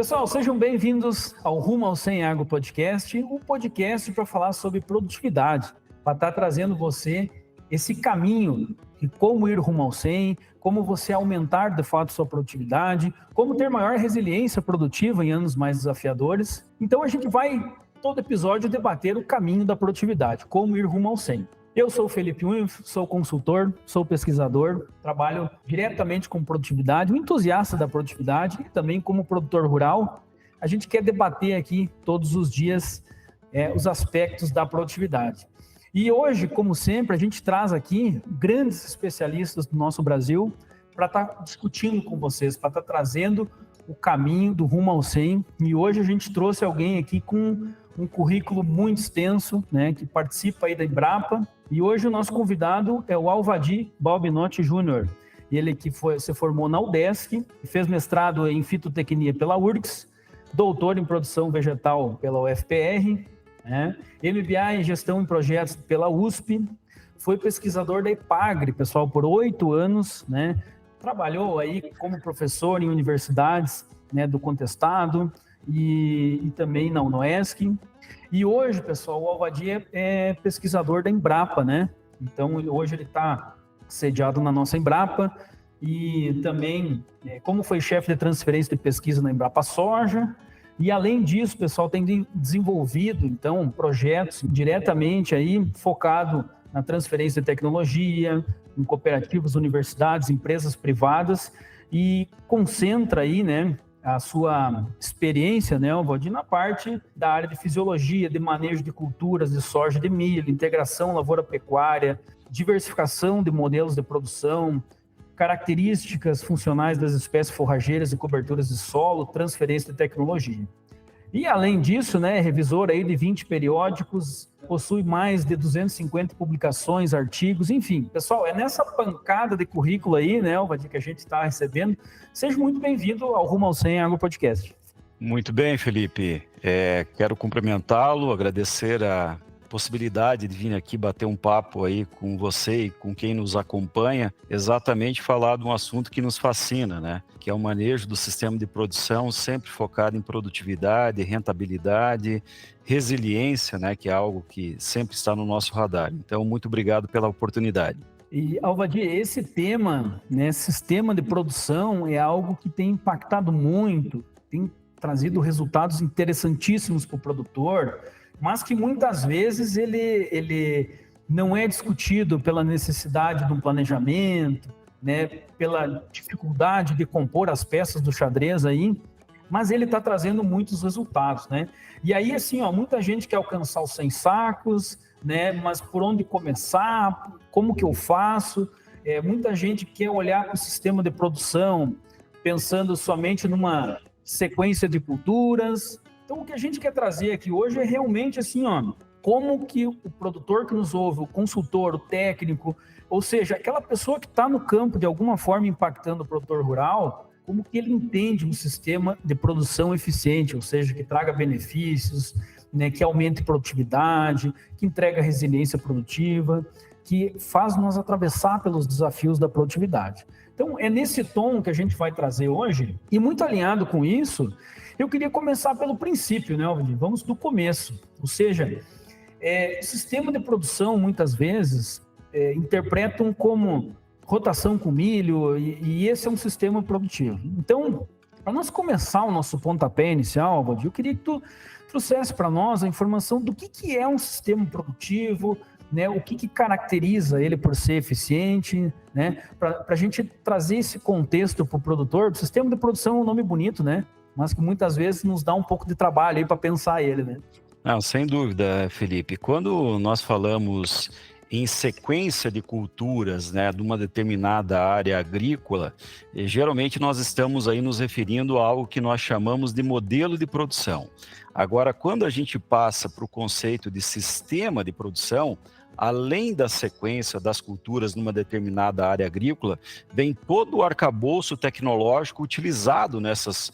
Pessoal, sejam bem-vindos ao Rumo ao 100 Agro Podcast, um podcast para falar sobre produtividade, para estar trazendo você esse caminho de como ir rumo ao 100, como você aumentar de fato sua produtividade, como ter maior resiliência produtiva em anos mais desafiadores. Então a gente vai, todo episódio, debater o caminho da produtividade, como ir rumo ao 100. Eu sou o Felipe Unho, sou consultor, sou pesquisador, trabalho diretamente com produtividade, um entusiasta da produtividade e também como produtor rural. A gente quer debater aqui todos os dias os aspectos da produtividade. E hoje, como sempre, a gente traz aqui grandes especialistas do nosso Brasil para estar discutindo com vocês, para estar trazendo o caminho do rumo ao 100. E hoje a gente trouxe alguém aqui com um currículo muito extenso, né, que participa aí da Embrapa. E hoje o nosso convidado é o Alvadir Balbinotti Júnior. Ele que se formou na UDESC, fez mestrado em fitotecnia pela URGS, doutor em produção vegetal pela UFPR, né, MBA em gestão em projetos pela USP, foi pesquisador da EPAGRE, pessoal, por 8 anos, né, trabalhou aí como professor em universidades, né, do Contestado e também na UNOESC. E hoje, pessoal, o Alvadir é pesquisador da Embrapa, né? Então, hoje ele está sediado na nossa Embrapa e também, como foi chefe de transferência de pesquisa na Embrapa Soja. E, além disso, pessoal, tem desenvolvido, então, projetos diretamente aí focado na transferência de tecnologia, em cooperativas, universidades, empresas privadas e concentra aí, né, a sua experiência, né, Alvadir, na parte da área de fisiologia, de manejo de culturas de soja, de milho, integração lavoura-pecuária, diversificação de modelos de produção, características funcionais das espécies forrageiras e coberturas de solo, transferência de tecnologia. E, além disso, né, revisor aí de 20 periódicos, possui mais de 250 publicações, artigos, enfim. Pessoal, é nessa pancada de currículo aí, né, Alvadir, que a gente está recebendo. Seja muito bem-vindo ao Rumo ao 100 Agro Podcast. Muito bem, Felipe. Quero cumprimentá-lo, agradecer a possibilidade de vir aqui bater um papo aí com você e com quem nos acompanha, exatamente falar de um assunto que nos fascina, né? Que é o manejo do sistema de produção, sempre focado em produtividade, rentabilidade, resiliência, né? Que é algo que sempre está no nosso radar. Então, muito obrigado pela oportunidade. E, Alvadir, esse tema, né, sistema de produção, é algo que tem impactado muito, tem trazido resultados interessantíssimos para o produtor, mas que muitas vezes ele não é discutido pela necessidade de um planejamento, né, pela dificuldade de compor as peças do xadrez aí, mas ele está trazendo muitos resultados, né? E aí, assim, muita gente quer alcançar os 100 sacos, né, mas por onde começar, como que eu faço? Muita gente quer olhar para o sistema de produção pensando somente numa sequência de culturas. Então, o que a gente quer trazer aqui hoje é realmente assim, como que o produtor que nos ouve, o consultor, o técnico, ou seja, aquela pessoa que está no campo de alguma forma impactando o produtor rural, como que ele entende um sistema de produção eficiente, ou seja, que traga benefícios, né, que aumente produtividade, que entrega resiliência produtiva, que faz nós atravessar pelos desafios da produtividade. Então, é nesse tom que a gente vai trazer hoje, e muito alinhado com isso, eu queria começar pelo princípio, né, Alvadir? Vamos do começo. Ou seja, o sistema de produção, muitas vezes, interpretam como rotação com milho, e esse é um sistema produtivo. Então, para nós começar o nosso pontapé inicial, Alvadir, eu queria que tu trouxesse para nós a informação do que é um sistema produtivo, né, o que caracteriza ele por ser eficiente, né, para a gente trazer esse contexto para o produtor. O sistema de produção é um nome bonito, né, mas que muitas vezes nos dá um pouco de trabalho aí para pensar ele, né? Não, sem dúvida, Felipe. Quando nós falamos em sequência de culturas, né, de uma determinada área agrícola, geralmente nós estamos aí nos referindo a algo que nós chamamos de modelo de produção. Agora, quando a gente passa para o conceito de sistema de produção, além da sequência das culturas numa determinada área agrícola, vem todo o arcabouço tecnológico utilizado nessas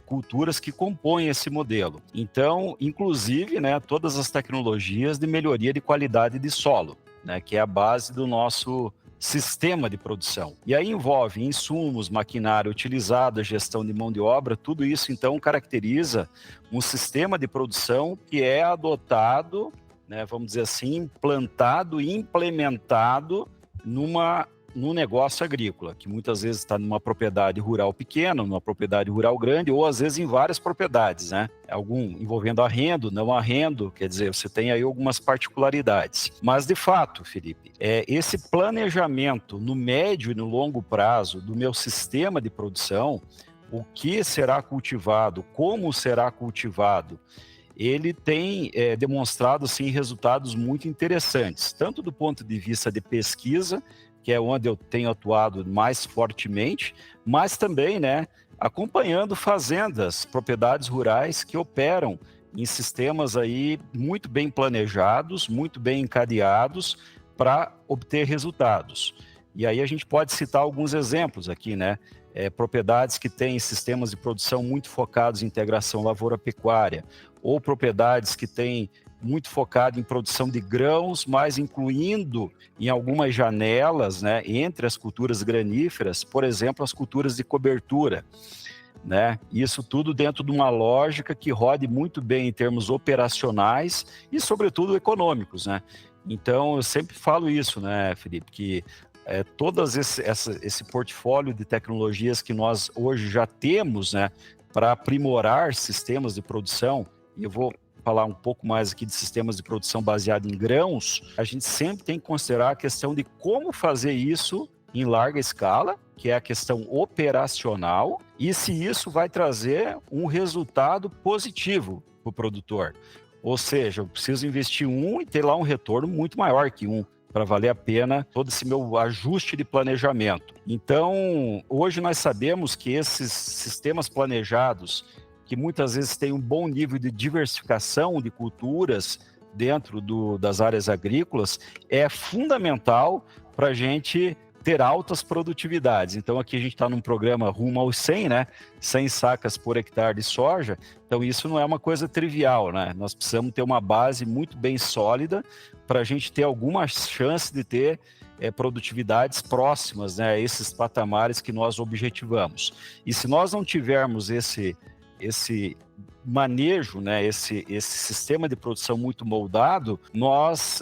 culturas que compõem esse modelo. Então, inclusive, né, todas as tecnologias de melhoria de qualidade de solo, né, que é a base do nosso sistema de produção. E aí envolve insumos, maquinário utilizado, gestão de mão de obra, tudo isso então caracteriza um sistema de produção que é adotado, né, vamos dizer assim, implantado e implementado num negócio agrícola, que muitas vezes está numa propriedade rural pequena, numa propriedade rural grande, ou às vezes em várias propriedades, né? Algum envolvendo arrendo, não arrendo, quer dizer, você tem aí algumas particularidades. Mas, de fato, Felipe, esse planejamento no médio e no longo prazo do meu sistema de produção, o que será cultivado, como será cultivado, ele tem demonstrado, sim, resultados muito interessantes, tanto do ponto de vista de pesquisa, que é onde eu tenho atuado mais fortemente, mas também, né, acompanhando fazendas, propriedades rurais que operam em sistemas aí muito bem planejados, muito bem encadeados para obter resultados. E aí a gente pode citar alguns exemplos aqui, né? Propriedades que têm sistemas de produção muito focados em integração lavoura-pecuária, ou propriedades que têm muito focado em produção de grãos, mas incluindo em algumas janelas, né, entre as culturas graníferas, por exemplo, as culturas de cobertura, né? Isso tudo dentro de uma lógica que rode muito bem em termos operacionais e, sobretudo, econômicos, né? Então, eu sempre falo isso, né, Felipe, que todas esse portfólio de tecnologias que nós hoje já temos, né, para aprimorar sistemas de produção, e eu vou falar um pouco mais aqui de sistemas de produção baseado em grãos, a gente sempre tem que considerar a questão de como fazer isso em larga escala, que é a questão operacional, e se isso vai trazer um resultado positivo para o produtor. Ou seja, eu preciso investir e ter lá um retorno muito maior que para valer a pena todo esse meu ajuste de planejamento. Então, hoje nós sabemos que esses sistemas planejados, que muitas vezes têm um bom nível de diversificação de culturas dentro das áreas agrícolas, é fundamental para a gente ter altas produtividades. Então, aqui a gente está num programa rumo aos 100, né? 100 sacas por hectare de soja. Então, isso não é uma coisa trivial, né? Nós precisamos ter uma base muito bem sólida para a gente ter alguma chance de ter produtividades próximas, né, a esses patamares que nós objetivamos. E se nós não tivermos esse manejo, né, esse sistema de produção muito moldado,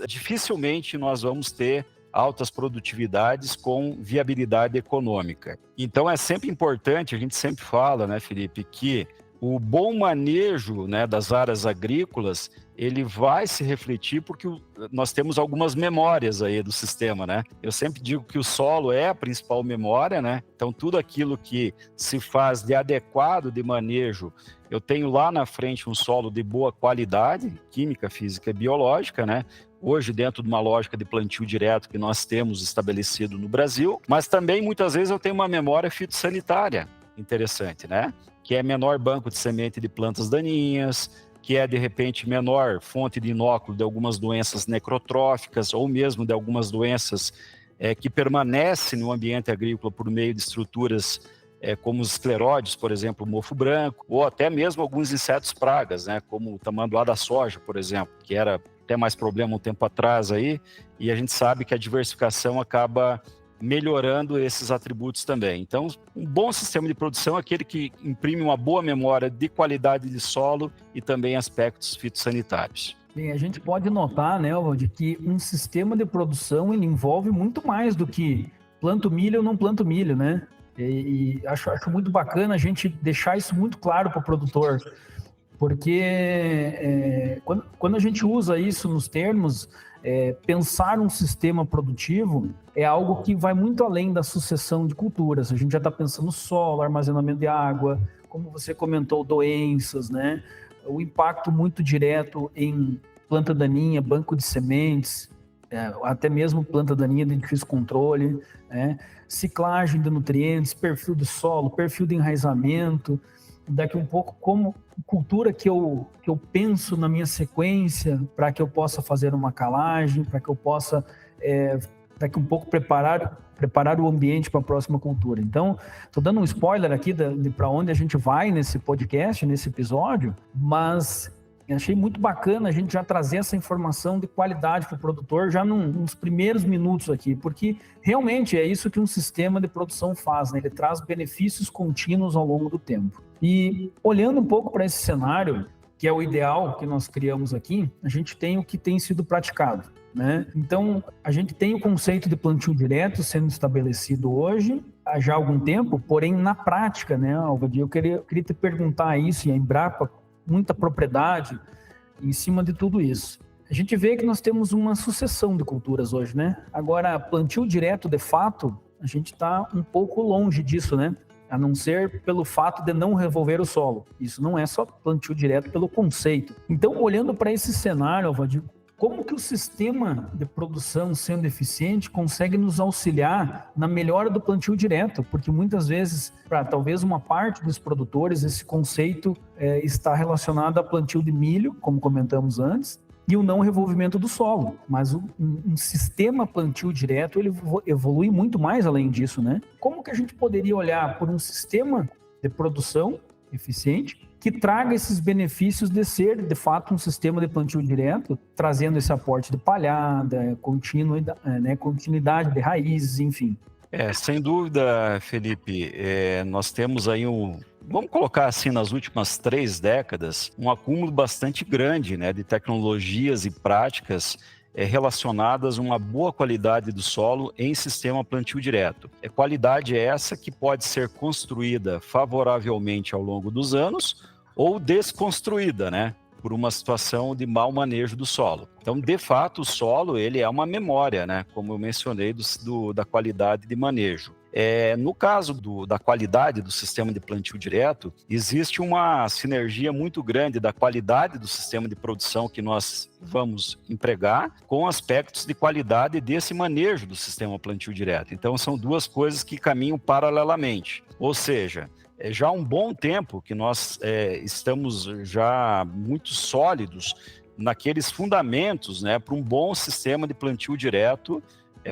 dificilmente nós vamos ter altas produtividades com viabilidade econômica. Então é sempre importante, a gente sempre fala, né, Felipe, que o bom manejo, né, das áreas agrícolas, ele vai se refletir porque nós temos algumas memórias aí do sistema, né? Eu sempre digo que o solo é a principal memória, né? Então tudo aquilo que se faz de adequado de manejo, eu tenho lá na frente um solo de boa qualidade, química, física e biológica, né? Hoje dentro de uma lógica de plantio direto que nós temos estabelecido no Brasil, mas também muitas vezes eu tenho uma memória fitossanitária interessante, né? Que é menor banco de semente de plantas daninhas, que é, de repente, menor fonte de inóculo de algumas doenças necrotróficas ou mesmo de algumas doenças que permanecem no ambiente agrícola por meio de estruturas como os escleróides, por exemplo, o mofo branco, ou até mesmo alguns insetos pragas, né, como o tamanduá da soja, por exemplo, que era até mais problema um tempo atrás aí, e a gente sabe que a diversificação acaba melhorando esses atributos também. Então, um bom sistema de produção é aquele que imprime uma boa memória de qualidade de solo e também aspectos fitossanitários. Bem, a gente pode notar, né, Valdir, que um sistema de produção ele envolve muito mais do que planto milho ou não planto milho, né? E acho muito bacana a gente deixar isso muito claro para o produtor, porque quando a gente usa isso nos termos, pensar um sistema produtivo é algo que vai muito além da sucessão de culturas. A gente já está pensando no solo, armazenamento de água, como você comentou, doenças, né? O impacto muito direto em planta daninha, banco de sementes, até mesmo planta daninha de difícil controle, né? Ciclagem de nutrientes, perfil de solo, perfil de enraizamento. Daqui um pouco, como cultura que eu penso na minha sequência para que eu possa fazer uma calagem, para que eu possa, daqui um pouco, preparar o ambiente para a próxima cultura. Então, estou dando um spoiler aqui de para onde a gente vai nesse podcast, nesse episódio, mas Eu achei muito bacana a gente já trazer essa informação de qualidade para o produtor já nos primeiros minutos aqui, porque realmente é isso que um sistema de produção faz, né? Ele traz benefícios contínuos ao longo do tempo. E olhando um pouco para esse cenário, que é o ideal que nós criamos aqui, a gente tem o que tem sido praticado, né? Então, a gente tem o conceito de plantio direto sendo estabelecido hoje, há já algum tempo, porém, na prática, né, Alvadir, eu queria te perguntar isso, e a Embrapa, muita propriedade em cima de tudo isso. A gente vê que nós temos uma sucessão de culturas hoje, né? Agora, plantio direto, de fato, a gente está um pouco longe disso, né? A não ser pelo fato de não revolver o solo. Isso não é só plantio direto pelo conceito. Então, olhando para esse cenário, Alvadir, como que o sistema de produção, sendo eficiente, consegue nos auxiliar na melhora do plantio direto? Porque muitas vezes, para talvez uma parte dos produtores, esse conceito está relacionado a plantio de milho, como comentamos antes, e o não revolvimento do solo. Mas um sistema plantio direto, ele evolui muito mais além disso, né? Como que a gente poderia olhar por um sistema de produção eficiente que traga esses benefícios de ser, de fato, um sistema de plantio direto, trazendo esse aporte de palhada, continuidade de raízes, enfim. Sem dúvida, Felipe, nós temos aí vamos colocar assim, nas últimas 3 décadas, um acúmulo bastante grande, né, de tecnologias e práticas relacionadas a uma boa qualidade do solo em sistema plantio direto. Qualidade essa que pode ser construída favoravelmente ao longo dos anos ou desconstruída, né, por uma situação de mau manejo do solo. Então, de fato, o solo ele é uma memória, né, como eu mencionei, da qualidade de manejo. No caso da qualidade do sistema de plantio direto, existe uma sinergia muito grande da qualidade do sistema de produção que nós vamos empregar com aspectos de qualidade desse manejo do sistema plantio direto. Então, são duas coisas que caminham paralelamente. Ou seja, já há um bom tempo que nós estamos já muito sólidos naqueles fundamentos, né, para um bom sistema de plantio direto,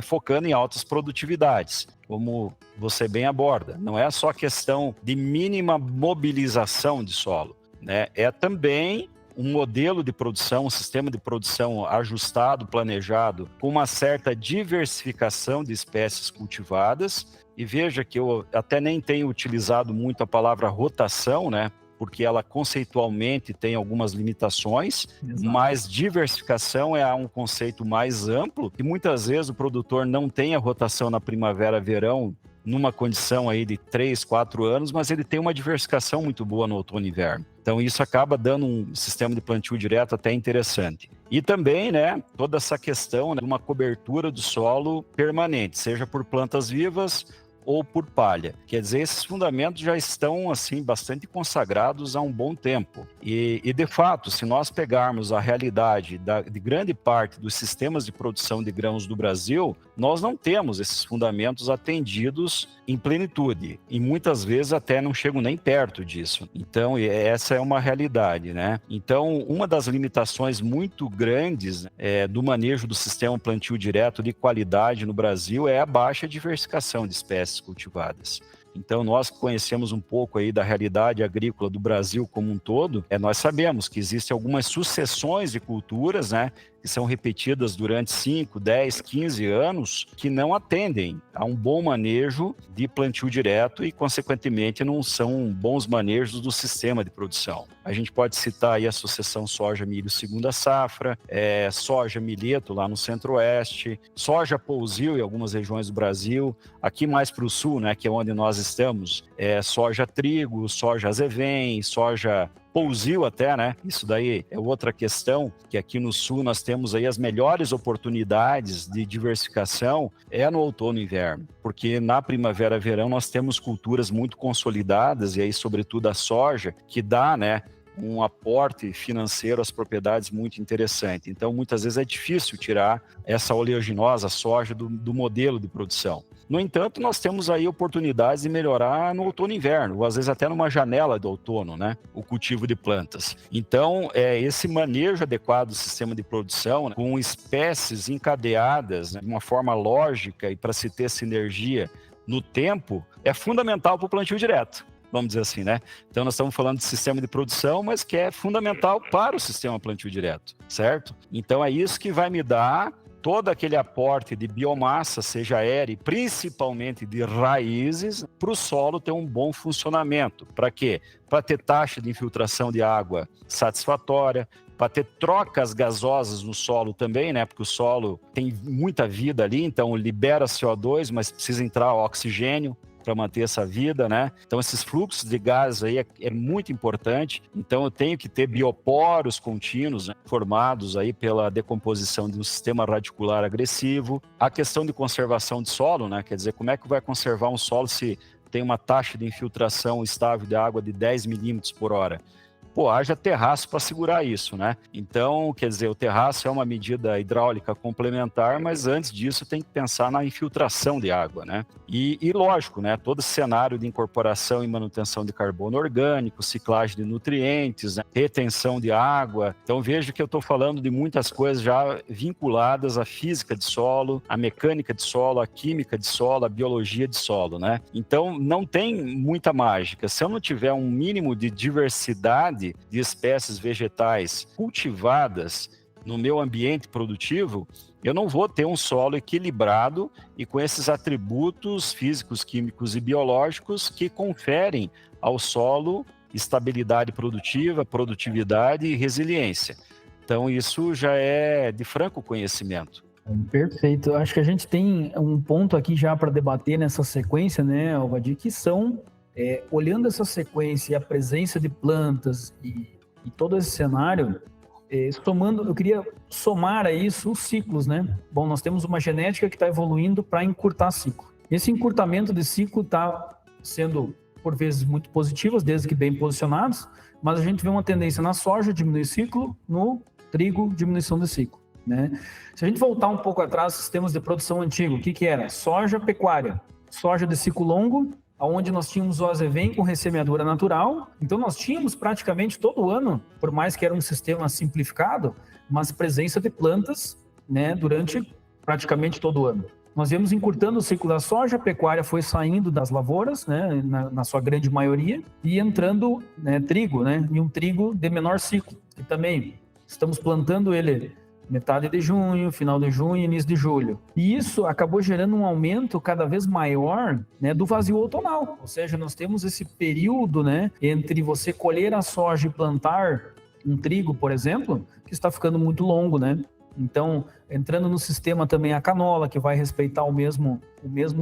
focando em altas produtividades, como você bem aborda. Não é só questão de mínima mobilização de solo, né? É também um modelo de produção, um sistema de produção ajustado, planejado, com uma certa diversificação de espécies cultivadas. E veja que eu até nem tenho utilizado muito a palavra rotação, né? Porque ela conceitualmente tem algumas limitações, Exato. Mas diversificação é um conceito mais amplo e muitas vezes o produtor não tem a rotação na primavera-verão numa condição aí de 3, 4 anos, mas ele tem uma diversificação muito boa no outono e inverno. Então isso acaba dando um sistema de plantio direto até interessante. E também, né, toda essa questão de uma cobertura do solo permanente, seja por plantas vivas ou por palha. Quer dizer, esses fundamentos já estão assim bastante consagrados há um bom tempo. E de fato, se nós pegarmos a realidade de grande parte dos sistemas de produção de grãos do Brasil, nós não temos esses fundamentos atendidos em plenitude. E muitas vezes até não chegam nem perto disso. Então, essa é uma realidade, né? Então, uma das limitações muito grandes do manejo do sistema plantio direto de qualidade no Brasil é a baixa diversificação de espécies cultivadas. Então, nós que conhecemos um pouco aí da realidade agrícola do Brasil como um todo, nós sabemos que existem algumas sucessões de culturas, né, que são repetidas durante 5, 10, 15 anos, que não atendem a um bom manejo de plantio direto e, consequentemente, não são bons manejos do sistema de produção. A gente pode citar aí a sucessão soja-milho segunda safra, soja-milheto lá no centro-oeste, soja-pousio em algumas regiões do Brasil, aqui mais para o sul, né, que é onde nós estamos, soja-trigo, soja-azevém, soja-pousio até, né? Isso daí é outra questão, que aqui no sul nós temos aí as melhores oportunidades de diversificação no outono e inverno, porque na primavera-verão nós temos culturas muito consolidadas, e aí sobretudo a soja, que dá, né, um aporte financeiro às propriedades muito interessante. Então, muitas vezes é difícil tirar essa oleaginosa soja do modelo de produção. No entanto, nós temos aí oportunidades de melhorar no outono e inverno, ou às vezes até numa janela do outono, né? O cultivo de plantas. Então, esse manejo adequado do sistema de produção, né, com espécies encadeadas, né, de uma forma lógica e para se ter sinergia no tempo, é fundamental para o plantio direto. vamos dizer assim, né? Então nós estamos falando de sistema de produção, mas que é fundamental para o sistema plantio direto, certo? Então é isso que vai me dar todo aquele aporte de biomassa, seja aérea, principalmente de raízes, para o solo ter um bom funcionamento. Para quê? Para ter taxa de infiltração de água satisfatória, para ter trocas gasosas no solo também, né? Porque o solo tem muita vida ali, então libera CO2, mas precisa entrar oxigênio para manter essa vida, né? Então esses fluxos de gás aí é muito importante. Então eu tenho que ter bioporos contínuos, né, formados aí pela decomposição de um sistema radicular agressivo. A questão de conservação de solo, né? Quer dizer, como é que vai conservar um solo se tem uma taxa de infiltração estável de água de 10 milímetros por hora? Pô, haja terraço para segurar isso, né? Então, quer dizer, o terraço é uma medida hidráulica complementar, mas antes disso tem que pensar na infiltração de água, né? E lógico, né? Todo esse cenário de incorporação e manutenção de carbono orgânico, ciclagem de nutrientes, né? Retenção de água. Então, vejo que eu estou falando de muitas coisas já vinculadas à física de solo, à mecânica de solo, à química de solo, à biologia de solo, né? Então, não tem muita mágica. Se eu não tiver um mínimo de diversidade de espécies vegetais cultivadas no meu ambiente produtivo, eu não vou ter um solo equilibrado e com esses atributos físicos, químicos e biológicos que conferem ao solo estabilidade produtiva, produtividade e resiliência. Então, isso já é de franco conhecimento. Perfeito. Acho que a gente tem um ponto aqui já para debater nessa sequência, né, Alvadir, que são olhando essa sequência e a presença de plantas e todo esse cenário, eu queria somar a isso os ciclos, né? Bom, nós temos uma genética que está evoluindo para encurtar ciclo. Esse encurtamento de ciclo está sendo, por vezes, muito positivas, desde que bem posicionados, mas a gente vê uma tendência na soja, diminuir ciclo, no trigo, diminuição de ciclo, né? Se a gente voltar um pouco atrás, sistemas de produção antigo, o que era? Soja, pecuária. Soja de ciclo longo, onde nós tínhamos o azevém com ressemeadura natural. Então, nós tínhamos praticamente todo ano, por mais que era um sistema simplificado, mas presença de plantas, né, durante praticamente todo o ano. Nós viemos encurtando o ciclo da soja, a pecuária foi saindo das lavouras, né, na sua grande maioria, e entrando, né, trigo, né, e um trigo de menor ciclo, que também estamos plantando ele metade de junho, final de junho, início de julho. E isso acabou gerando um aumento cada vez maior, né, do vazio outonal. Ou seja, nós temos esse período, né, entre você colher a soja e plantar um trigo, por exemplo, que está ficando muito longo, né? Então, entrando no sistema também a canola, que vai respeitar o mesmo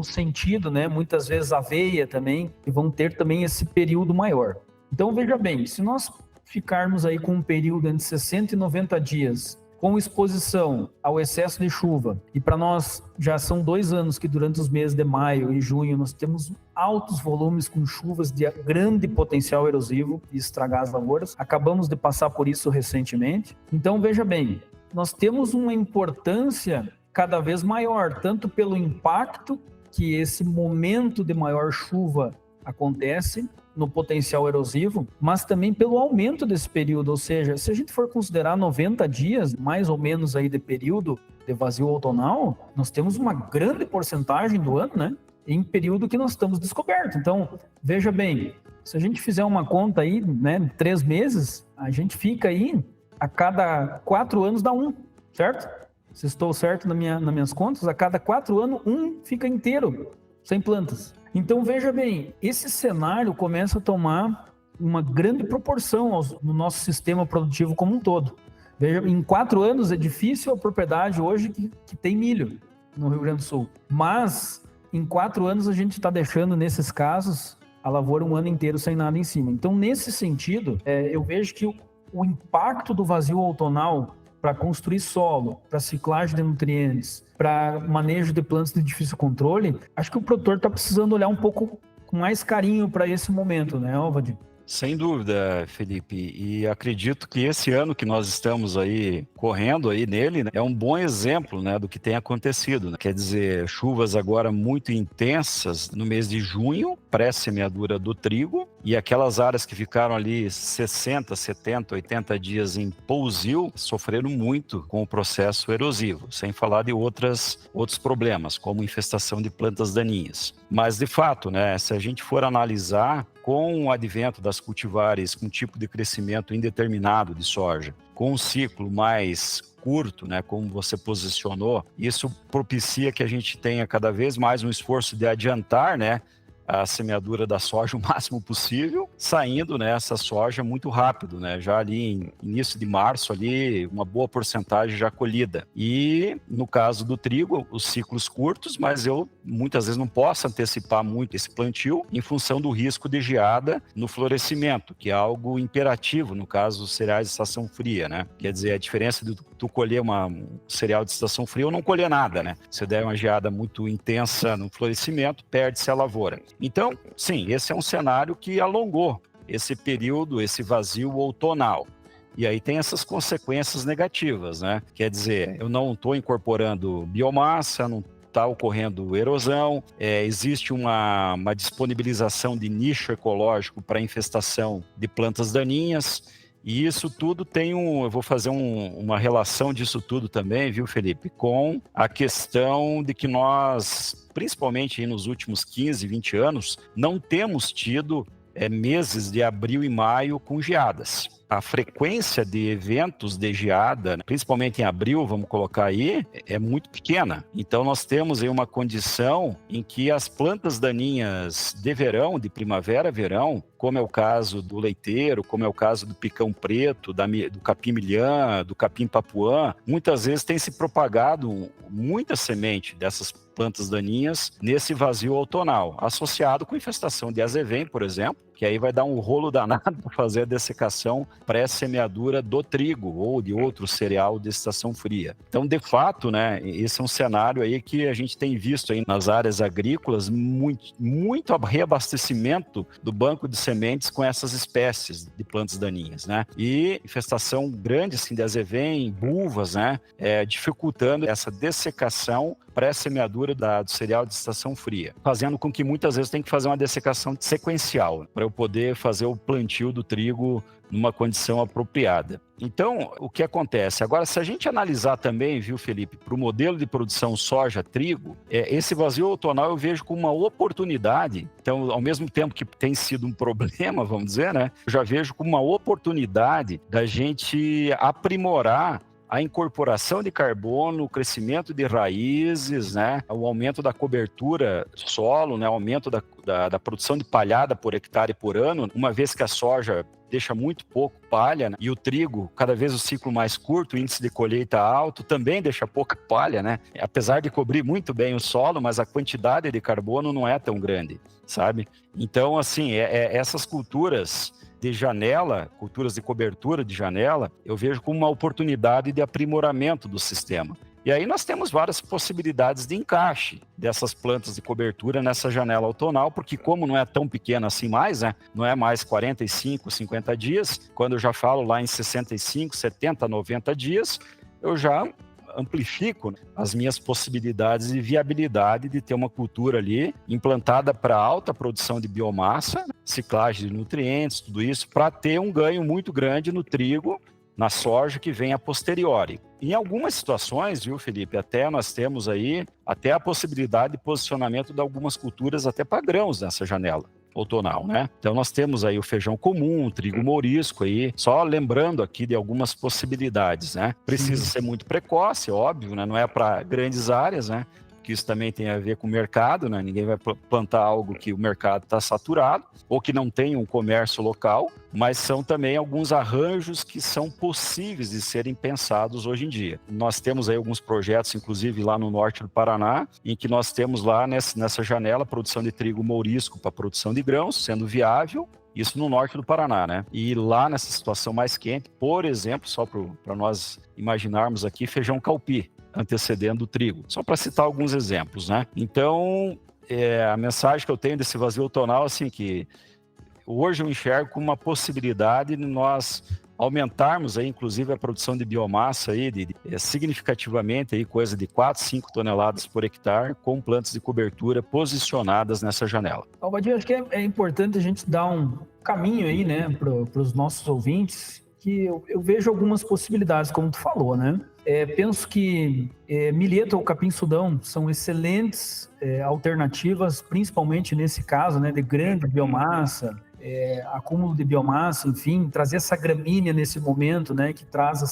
sentido, né? Muitas vezes a aveia também, que vão ter também esse período maior. Então, veja bem, se nós ficarmos aí com um período entre 60 e 90 dias com exposição ao excesso de chuva, e para nós já são 2 anos que durante os meses de maio e junho nós temos altos volumes com chuvas de grande potencial erosivo e estragar as lavouras, acabamos de passar por isso recentemente. Então veja bem, nós temos uma importância cada vez maior, tanto pelo impacto que esse momento de maior chuva acontece no potencial erosivo, mas também pelo aumento desse período, ou seja, se a gente for considerar 90 dias, mais ou menos aí de período de vazio outonal, nós temos uma grande porcentagem do ano, né, em período que nós estamos descobertos. Então, veja bem, se a gente fizer uma conta aí, né, 3 meses, a gente fica aí, a cada 4 anos dá um, certo? Se estou certo nas minhas contas, a cada 4 anos, um fica inteiro, sem plantas. Então, veja bem, esse cenário começa a tomar uma grande proporção no nosso sistema produtivo como um todo. Veja, em 4 anos é difícil a propriedade hoje que tem milho no Rio Grande do Sul. Mas, em 4 anos, a gente está deixando, nesses casos, a lavoura um ano inteiro sem nada em cima. Então, nesse sentido, eu vejo que o impacto do vazio outonal para construir solo, para ciclagem de nutrientes, para manejo de plantas de difícil controle, acho que o produtor está precisando olhar um pouco com mais carinho para esse momento, né, Alvadir? Sem dúvida, Felipe, e acredito que esse ano que nós estamos aí correndo aí nele, né, é um bom exemplo, né, do que tem acontecido, né? Quer dizer, chuvas agora muito intensas no mês de junho, pré-semeadura do trigo, E aquelas áreas que ficaram ali 60, 70, 80 dias em pousio sofreram muito com o processo erosivo, sem falar de outros problemas, como infestação de plantas daninhas. Mas, de fato, né, se a gente for analisar, com o advento das cultivares com tipo de crescimento indeterminado de soja, com um ciclo mais curto, né, como você posicionou, isso propicia que a gente tenha cada vez mais um esforço de adiantar, né, a semeadura da soja o máximo possível, saindo, né, essa soja muito rápido, né, já ali em início de março, ali uma boa porcentagem já colhida. E no caso do trigo, os ciclos curtos, mas eu muitas vezes não posso antecipar muito esse plantio em função do risco de geada no florescimento, que é algo imperativo no caso dos cereais de estação fria, né? Quer dizer, a diferença de tu colher um cereal de estação fria ou não colher nada, né? Se der uma geada muito intensa no florescimento, perde-se a lavoura. Então, sim, esse é um cenário que alongou esse período, esse vazio outonal. E aí tem essas consequências negativas, né? Quer dizer, eu não estou incorporando biomassa, não está ocorrendo erosão, existe uma disponibilização de nicho ecológico para infestação de plantas daninhas, e isso tudo tem eu vou fazer uma relação disso tudo também, viu, Felipe, com a questão de que nós, principalmente aí nos últimos 15, 20 anos, não temos tido meses de abril e maio com geadas. A frequência de eventos de geada, principalmente em abril, vamos colocar aí, é muito pequena. Então nós temos aí uma condição em que as plantas daninhas de verão, de primavera, verão, como é o caso do leiteiro, como é o caso do picão preto, do capim-milhã, do capim-papuã, muitas vezes tem se propagado muita semente dessas plantas daninhas nesse vazio outonal, associado com infestação de azevém, por exemplo, que aí vai dar um rolo danado para fazer a dessecação pré-semeadura do trigo ou de outro cereal de estação fria. Então, de fato, né, esse é um cenário aí que a gente tem visto aí nas áreas agrícolas muito reabastecimento do banco de sementes com essas espécies de plantas daninhas, né? E infestação grande assim de azevém, bulvas, né, dificultando essa dessecação pré-semeadura do cereal de estação fria, fazendo com que muitas vezes tem que fazer uma dessecação sequencial para eu poder fazer o plantio do trigo numa condição apropriada. Então, o que acontece? Agora, se a gente analisar também, viu, Felipe, para o modelo de produção soja-trigo, esse vazio outonal eu vejo como uma oportunidade. Então, ao mesmo tempo que tem sido um problema, vamos dizer, né? Eu já vejo como uma oportunidade da gente aprimorar a incorporação de carbono, o crescimento de raízes, né, o aumento da cobertura do solo, né, o aumento da produção de palhada por hectare por ano, uma vez que a soja deixa muito pouco palha, né, e o trigo, cada vez o ciclo mais curto, o índice de colheita alto, também deixa pouca palha, né, apesar de cobrir muito bem o solo, mas a quantidade de carbono não é tão grande, sabe? Então, assim, essas culturas de janela, culturas de cobertura de janela, eu vejo como uma oportunidade de aprimoramento do sistema. E aí nós temos várias possibilidades de encaixe dessas plantas de cobertura nessa janela outonal, porque como não é tão pequena assim mais, né, não é mais 45, 50 dias, quando eu já falo lá em 65, 70, 90 dias, eu já amplifico as minhas possibilidades de viabilidade de ter uma cultura ali implantada para alta produção de biomassa, ciclagem de nutrientes, tudo isso, para ter um ganho muito grande no trigo, na soja que vem a posteriori. Em algumas situações, viu, Felipe, até nós temos aí até a possibilidade de posicionamento de algumas culturas até para grãos nessa janela outonal, né? Então nós temos aí o feijão comum, o trigo mourisco aí, só lembrando aqui de algumas possibilidades, né? Precisa ser muito precoce, óbvio, né? Não é para grandes áreas, né? Que isso também tem a ver com o mercado, né? Ninguém vai plantar algo que o mercado está saturado ou que não tem um comércio local, mas são também alguns arranjos que são possíveis de serem pensados hoje em dia. Nós temos aí alguns projetos, inclusive lá no norte do Paraná, em que nós temos lá nessa janela produção de trigo mourisco para produção de grãos, sendo viável, isso no norte do Paraná, né? E lá nessa situação mais quente, por exemplo, só para nós imaginarmos aqui, feijão calpi, antecedendo o trigo. Só para citar alguns exemplos, né? Então, a mensagem que eu tenho desse vazio outonal, assim, que hoje eu enxergo como uma possibilidade de nós aumentarmos aí, inclusive, a produção de biomassa aí, significativamente, aí, coisa de 4, 5 toneladas por hectare, com plantas de cobertura posicionadas nessa janela. Alvadir, acho que é importante a gente dar um caminho aí, né, para os nossos ouvintes, que eu vejo algumas possibilidades, como tu falou, né? Penso que milheto ou capim-sudão são excelentes alternativas, principalmente nesse caso, né, de grande biomassa, acúmulo de biomassa, enfim, trazer essa gramínea nesse momento, né, que traz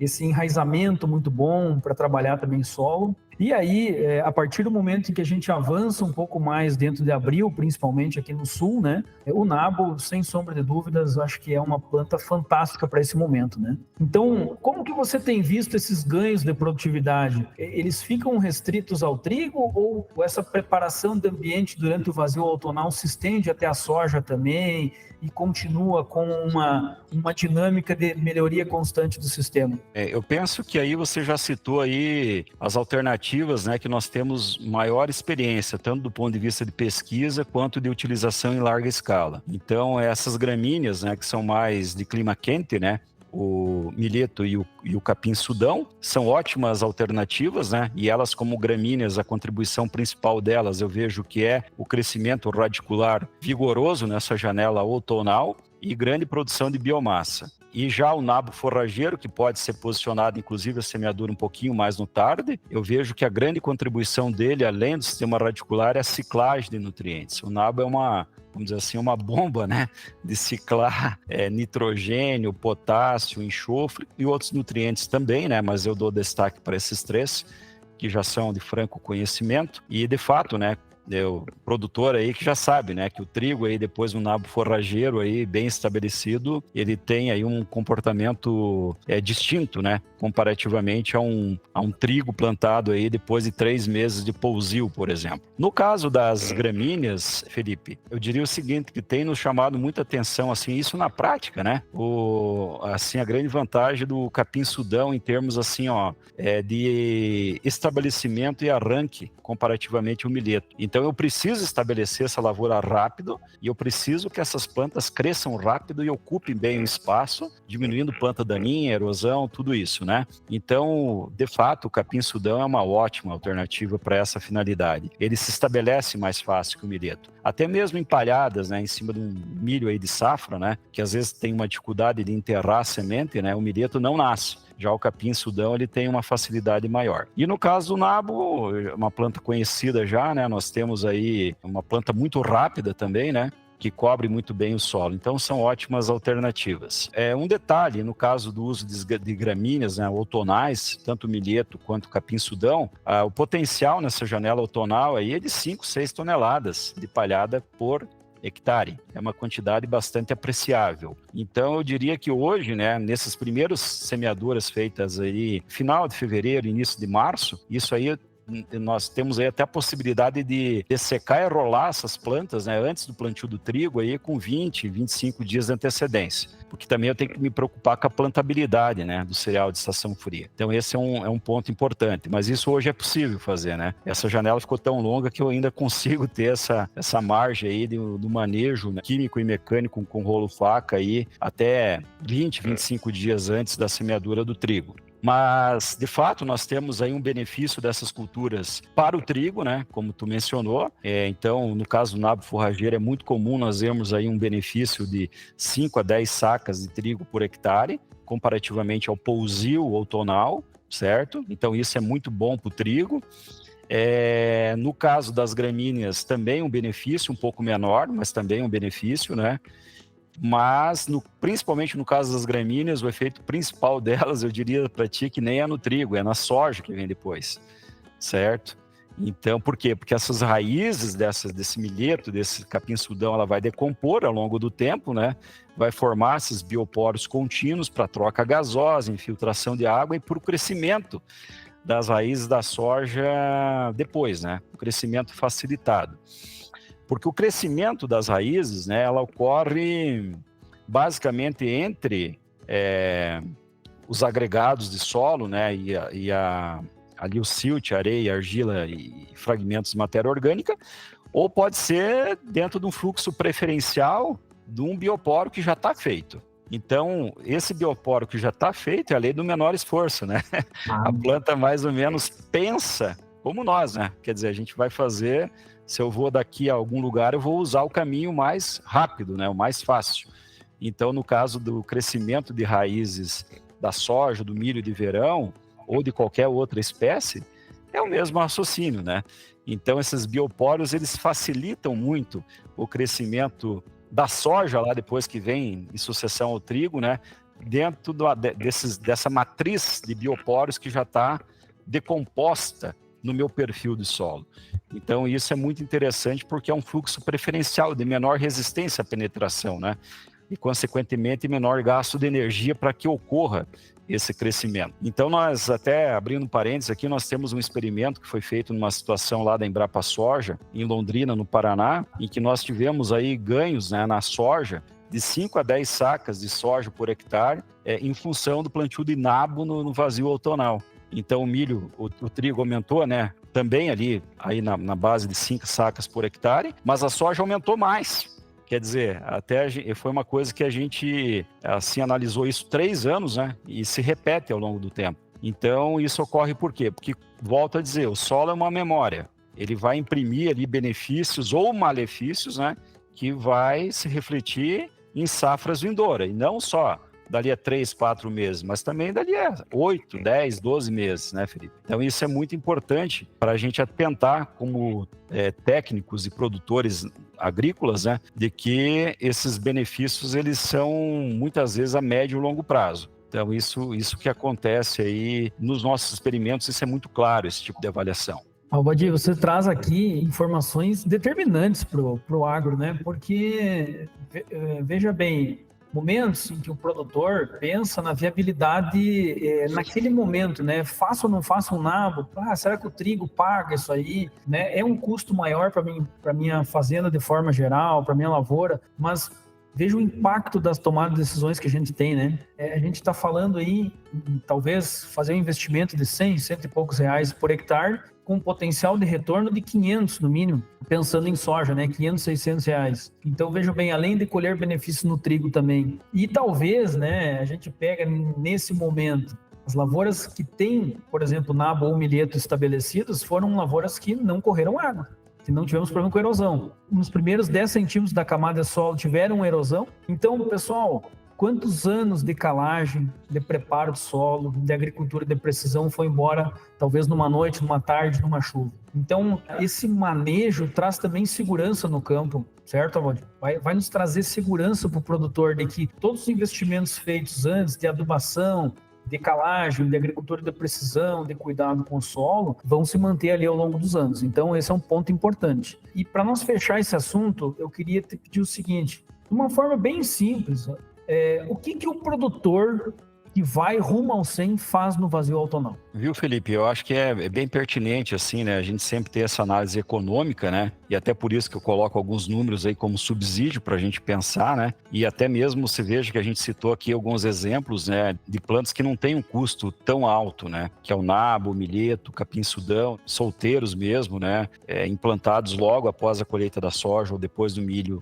esse enraizamento muito bom para trabalhar também solo. E aí, a partir do momento em que a gente avança um pouco mais dentro de abril, principalmente aqui no sul, né, o nabo, sem sombra de dúvidas, acho que é uma planta fantástica para esse momento, né? Então, como que você tem visto esses ganhos de produtividade? Eles ficam restritos ao trigo ou essa preparação do ambiente durante o vazio outonal se estende até a soja também e continua com uma dinâmica de melhoria constante do sistema? Eu penso que aí você já citou aí as alternativas, né, que nós temos maior experiência, tanto do ponto de vista de pesquisa quanto de utilização em larga escala. Então, essas gramíneas, né, que são mais de clima quente, né, o milheto e o capim-sudão são ótimas alternativas, né? E elas, como gramíneas, a contribuição principal delas eu vejo que é o crescimento radicular vigoroso nessa janela outonal e grande produção de biomassa. E já o nabo forrageiro, que pode ser posicionado, inclusive, a semeadura um pouquinho mais no tarde, eu vejo que a grande contribuição dele, além do sistema radicular, é a ciclagem de nutrientes. O nabo é vamos dizer assim, uma bomba, né, de ciclar nitrogênio, potássio, enxofre e outros nutrientes também, né, mas eu dou destaque para esses 3, que já são de franco conhecimento. E, de fato, né, o produtor aí que já sabe, né, que o trigo aí, depois do nabo forrageiro aí, bem estabelecido, ele tem aí um comportamento distinto, né, comparativamente a um trigo plantado aí depois de 3 meses de pousio, por exemplo. No caso das gramíneas, Felipe, eu diria o seguinte, que tem nos chamado muita atenção, assim, isso na prática, né, assim, a grande vantagem do capim-sudão em termos, assim, de estabelecimento e arranque comparativamente ao milheto. Então eu preciso estabelecer essa lavoura rápido e eu preciso que essas plantas cresçam rápido e ocupem bem o espaço, diminuindo planta daninha, erosão, tudo isso, né? Então, de fato, o capim-sudão é uma ótima alternativa para essa finalidade. Ele se estabelece mais fácil que o milheto. Até mesmo em palhadas, né, em cima de um milho aí de safra, né, que às vezes tem uma dificuldade de enterrar a semente, né, o milheto não nasce. Já o capim-sudão, ele tem uma facilidade maior. E no caso do nabo, uma planta conhecida já, né? Nós temos aí uma planta muito rápida também, né? Que cobre muito bem o solo. Então, são ótimas alternativas. Um detalhe, no caso do uso de gramíneas, né, outonais, tanto o milheto quanto o capim-sudão, o potencial nessa janela outonal aí é de 5, 6 toneladas de palhada por hectare. É uma quantidade bastante apreciável. Então, eu diria que hoje, né, nessas primeiras semeaduras feitas aí, final de fevereiro, início de março, isso aí nós temos aí até a possibilidade de dessecar e rolar essas plantas, né, antes do plantio do trigo aí com 20, 25 dias de antecedência, porque também eu tenho que me preocupar com a plantabilidade, né, do cereal de estação fria. Então esse é um ponto importante, mas isso hoje é possível fazer, né? Essa janela ficou tão longa que eu ainda consigo ter essa margem aí do manejo, né, químico e mecânico com rolo faca aí até 20, 25 dias antes da semeadura do trigo. Mas, de fato, nós temos aí um benefício dessas culturas para o trigo, né? Como tu mencionou. Então, no caso do nabo forrageiro, é muito comum nós vermos aí um benefício de 5 a 10 sacas de trigo por hectare, comparativamente ao pousio outonal, certo? Então, isso é muito bom para o trigo. No caso das gramíneas, também um benefício um pouco menor, mas também um benefício, né? Mas, principalmente no caso das gramíneas, o efeito principal delas, eu diria para ti, que nem é no trigo, é na soja que vem depois, certo? Então, por quê? Porque essas raízes desse milheto, desse capim-sudão, ela vai decompor ao longo do tempo, né? Vai formar esses bioporos contínuos para troca gasosa, infiltração de água e para o crescimento das raízes da soja depois, né? O crescimento facilitado. Porque o crescimento das raízes, né, ela ocorre basicamente entre os agregados de solo, né, ali o silt, areia, argila e fragmentos de matéria orgânica, ou pode ser dentro de um fluxo preferencial de um bioporo que já está feito. Então, esse bioporo que já está feito é a lei do menor esforço, né? A planta mais ou menos pensa como nós, né? Quer dizer, a gente vai fazer, se eu vou daqui a algum lugar, eu vou usar o caminho mais rápido, né? O mais fácil. Então, no caso do crescimento de raízes da soja, do milho de verão, ou de qualquer outra espécie, é o mesmo raciocínio, né? Então, esses bioporos, eles facilitam muito o crescimento da soja lá depois que vem em sucessão ao trigo, né? Dentro dessa matriz de bioporos que já está decomposta no meu perfil de solo. Então, isso é muito interessante porque é um fluxo preferencial de menor resistência à penetração, né? E, consequentemente, menor gasto de energia para que ocorra esse crescimento. Então, nós, até abrindo parênteses aqui, nós temos um experimento que foi feito numa situação lá da Embrapa Soja, em Londrina, no Paraná, em que nós tivemos aí ganhos, né, na soja de 5 a 10 sacas de soja por hectare, em função do plantio de nabo no vazio outonal. Então, o milho, o trigo aumentou, né, também ali aí na base de 5 sacas por hectare, mas a soja aumentou mais. Quer dizer, até foi uma coisa que a gente assim analisou isso 3 anos, né? E se repete ao longo do tempo. Então, isso ocorre por quê? Porque, volto a dizer, o solo é uma memória. Ele vai imprimir ali benefícios ou malefícios, né? Que vai se refletir em safras vindouras. E não só dali a 3, 4 meses, mas também dali a 8, 10, 12 meses, né, Felipe? Então, isso é muito importante para a gente atentar como técnicos e produtores agrícolas, né, de que esses benefícios, eles são muitas vezes a médio e longo prazo. Então, isso que acontece aí nos nossos experimentos, isso é muito claro, esse tipo de avaliação. Alvadir, você traz aqui informações determinantes para o agro, né? Porque, veja bem, momentos em que o produtor pensa na viabilidade naquele momento, né? Faço ou não faço um nabo? Será que o trigo paga isso aí? Né? É um custo maior para minha fazenda de forma geral, para minha lavoura, mas veja o impacto das tomadas de decisões que a gente tem, né? A gente está falando aí, talvez, fazer um investimento de 100, cento e poucos reais por hectare, com um potencial de retorno de 500 no mínimo, pensando em soja, né? 500, 600 reais. Então, veja bem, além de colher benefícios no trigo também. E talvez, né, a gente pega nesse momento, as lavouras que têm, por exemplo, nabo ou milheto estabelecidos, foram lavouras que não correram água, que não tivemos problema com erosão. Nos primeiros 10 centímetros da camada de solo tiveram erosão. Então, pessoal, quantos anos de calagem, de preparo do solo, de agricultura de precisão foi embora, talvez numa noite, numa tarde, numa chuva? Então, esse manejo traz também segurança no campo, certo, Alvadir? Vai nos trazer segurança para o produtor de que todos os investimentos feitos antes de adubação, de calagem, de agricultura de precisão, de cuidado com o solo, vão se manter ali ao longo dos anos. Então, esse é um ponto importante. E para nós fechar esse assunto, eu queria te pedir o seguinte, de uma forma bem simples, o que o produtor que vai rumo ao 100 faz no vazio outonal? Viu, Felipe? Eu acho que é bem pertinente, assim, né? A gente sempre ter essa análise econômica, né? E até por isso que eu coloco alguns números aí como subsídio para a gente pensar, né? E até mesmo você veja que a gente citou aqui alguns exemplos, né? De plantas que não têm um custo tão alto, né? Que é o nabo, o milheto, o capim-sudão, solteiros mesmo, né? Implantados logo após a colheita da soja ou depois do milho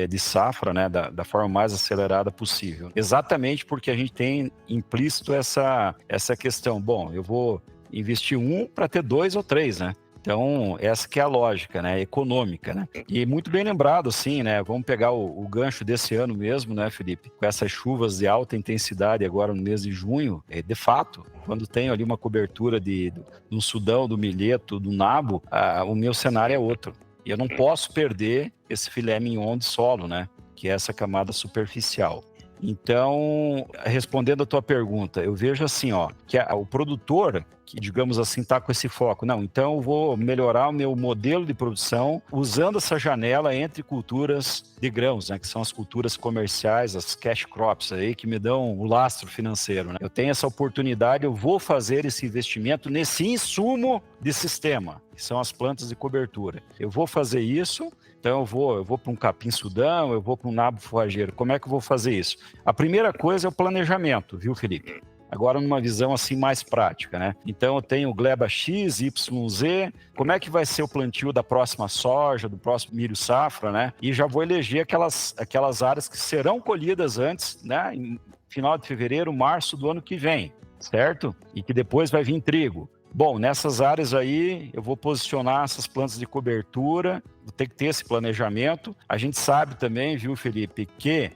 de safra, né, da forma mais acelerada possível. Exatamente porque a gente tem implícito essa questão. Bom, eu vou investir 1 para ter 2 ou 3, né? Então, essa que é a lógica, né, econômica, né? E muito bem lembrado, sim, né? Vamos pegar o gancho desse ano mesmo, né, Felipe? Com essas chuvas de alta intensidade agora no mês de junho, de fato, quando tenho ali uma cobertura de um sudão, do milheto, do nabo, o meu cenário é outro. E eu não posso perder esse filé mignon de solo, né? Que é essa camada superficial. Então, respondendo a tua pergunta, eu vejo assim, ó, que o produtor, que digamos assim, está com esse foco, não, então eu vou melhorar o meu modelo de produção usando essa janela entre culturas de grãos, né, que são as culturas comerciais, as cash crops aí, que me dão o lastro financeiro, né? Eu tenho essa oportunidade, eu vou fazer esse investimento nesse insumo de sistema, que são as plantas de cobertura. Eu vou fazer isso. Então eu vou para um capim-sudão, eu vou para um nabo forrageiro. Como é que eu vou fazer isso? A primeira coisa é o planejamento, viu, Felipe? agora numa visão assim mais prática, né? Então eu tenho gleba X, Y, Z, como é que vai ser o plantio da próxima soja, do próximo milho safra, né? E já vou eleger aquelas áreas que serão colhidas antes, né? Em final de fevereiro, março do ano que vem, certo? E que depois vai vir trigo. Bom, nessas áreas aí eu vou posicionar essas plantas de cobertura, vou ter que ter esse planejamento. A gente sabe também, viu, Felipe, que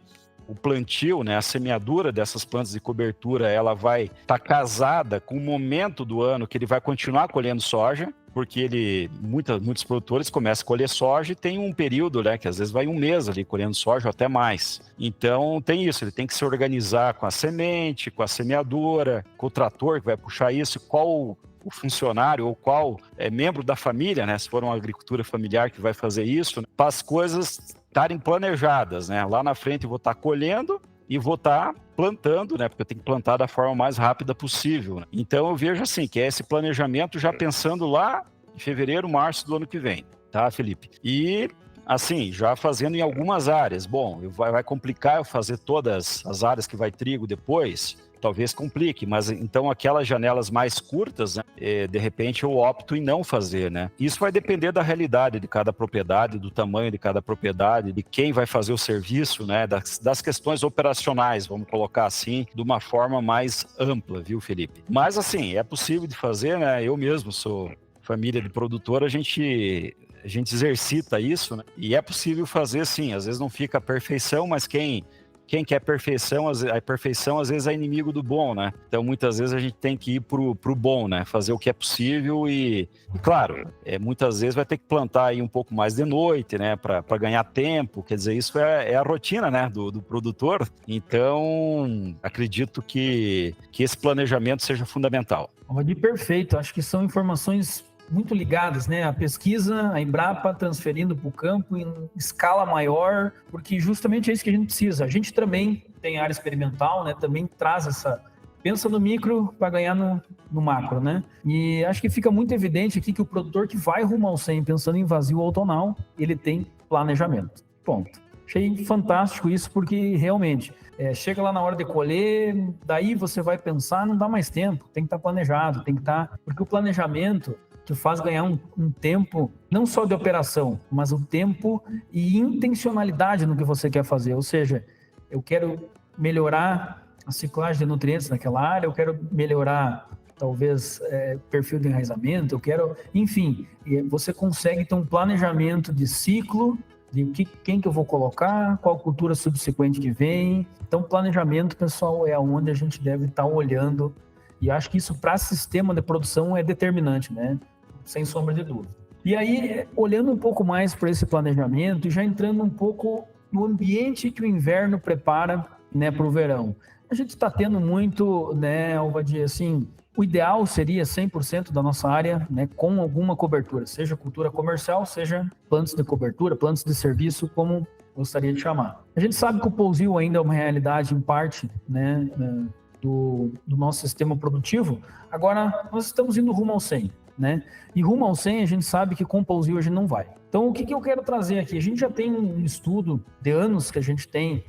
o plantio, né, a semeadura dessas plantas de cobertura, ela vai estar casada com o momento do ano que ele vai continuar colhendo soja, porque muitos produtores começam a colher soja e tem um período, né, que às vezes vai um mês ali colhendo soja ou até mais. Então tem isso, ele tem que se organizar com a semente, com a semeadura, com o trator que vai puxar isso, qual o funcionário ou qual membro da família, né, se for uma agricultura familiar que vai fazer isso, né, para as coisas estarem planejadas, né? Lá na frente eu vou estar colhendo e vou estar plantando, né? Porque eu tenho que plantar da forma mais rápida possível, né? Então eu vejo assim, que é esse planejamento já pensando lá em fevereiro, março do ano que vem, tá, Felipe? E assim, já fazendo em algumas áreas. Bom, vai complicar eu fazer todas as áreas que vai trigo depois, talvez complique, mas então aquelas janelas mais curtas, né, de repente eu opto em não fazer, né? Isso vai depender da realidade de cada propriedade, do tamanho de cada propriedade, de quem vai fazer o serviço, né, das questões operacionais, vamos colocar assim, de uma forma mais ampla, viu, Felipe? Mas assim, é possível de fazer, né? Eu mesmo sou família de produtor, a gente exercita isso, né? E é possível fazer sim, às vezes não fica a perfeição, mas quem quer perfeição, a perfeição às vezes é inimigo do bom, né? Então muitas vezes a gente tem que ir pro bom, né? Fazer o que é possível e claro, muitas vezes vai ter que plantar aí um pouco mais de noite, né? Para ganhar tempo, quer dizer, isso é a rotina, né? Do produtor. Então acredito que esse planejamento seja fundamental. Valdir, perfeito. Acho que são informações muito ligadas, né? A pesquisa, a Embrapa transferindo para o campo em escala maior, porque justamente é isso que a gente precisa. A gente também tem área experimental, né? Também traz pensa no micro para ganhar no macro, né? E acho que fica muito evidente aqui que o produtor que vai rumo ao 100 pensando em vazio outonal, ele tem planejamento. Ponto. Achei fantástico isso, porque realmente chega lá na hora de colher, daí você vai pensar, não dá mais tempo, tem que estar planejado, tem que estar... Porque o planejamento te faz ganhar um tempo, não só de operação, mas o tempo e intencionalidade no que você quer fazer. Ou seja, eu quero melhorar a ciclagem de nutrientes naquela área, eu quero melhorar, talvez, perfil de enraizamento, eu quero... Enfim, você consegue ter um planejamento de ciclo, de quem que eu vou colocar, qual cultura subsequente que vem. Então, planejamento, pessoal, é onde a gente deve estar olhando. E acho que isso, para sistema de produção, é determinante, né? Sem sombra de dúvida. E aí, olhando um pouco mais para esse planejamento e já entrando um pouco no ambiente que o inverno prepara, né, para o verão. A gente está tendo muito, né, Alvadir, assim, o ideal seria 100% da nossa área, né, com alguma cobertura, seja cultura comercial, seja plantas de cobertura, plantas de serviço, como gostaria de chamar. A gente sabe que o pousio ainda é uma realidade em parte, né, do nosso sistema produtivo. Agora, nós estamos indo rumo ao 100, né? E rumo ao 100, a gente sabe que com o pousio a gente não vai. Então, o que eu quero trazer aqui? A gente já tem um estudo de anos que a gente tem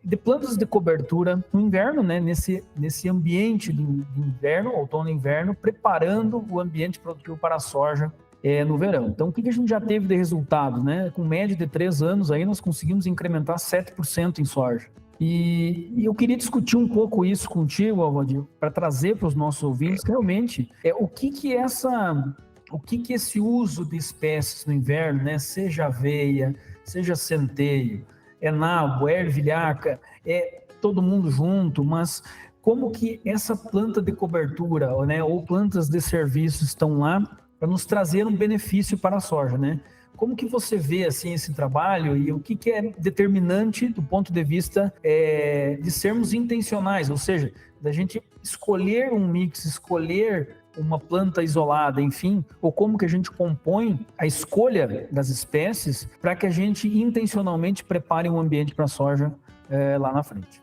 de plantas de cobertura no inverno, né? Nesse ambiente de inverno, outono e inverno, preparando o ambiente produtivo para a soja no verão. Então, o que a gente já teve de resultado, né? Com média de 3 anos, aí nós conseguimos incrementar 7% em soja. E eu queria discutir um pouco isso contigo, Alvadir, para trazer para os nossos ouvintes realmente o que esse uso de espécies no inverno, né? Seja aveia, seja centeio, nabo, ervilhaca, todo mundo junto, mas como que essa planta de cobertura, né, ou plantas de serviço estão lá para nos trazer um benefício para a soja, né? Como que você vê assim esse trabalho e o que é determinante do ponto de vista de sermos intencionais, ou seja, da gente escolher um mix, escolher uma planta isolada, enfim, ou como que a gente compõe a escolha das espécies para que a gente intencionalmente prepare um ambiente para a soja lá na frente.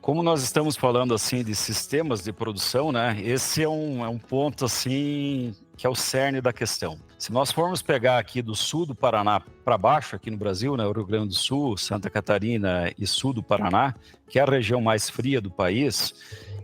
Como nós estamos falando assim de sistemas de produção, né? Esse é um ponto assim que é o cerne da questão. Se nós formos pegar aqui do sul do Paraná para baixo, aqui no Brasil, né, Rio Grande do Sul, Santa Catarina e sul do Paraná, que é a região mais fria do país,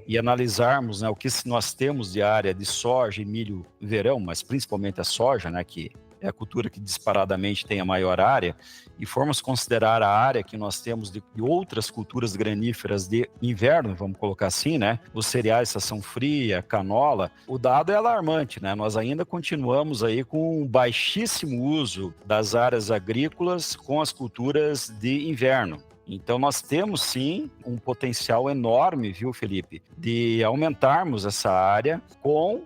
e analisarmos, né, o que nós temos de área de soja e milho verão, mas principalmente a soja, né, que é a cultura que disparadamente tem a maior área, e formos considerar a área que nós temos de outras culturas graníferas de inverno, vamos colocar assim, né? Os cereais, estação fria, canola, o dado é alarmante, né? Nós ainda continuamos aí com um baixíssimo uso das áreas agrícolas com as culturas de inverno. Então, nós temos, sim, um potencial enorme, viu, Felipe, de aumentarmos essa área com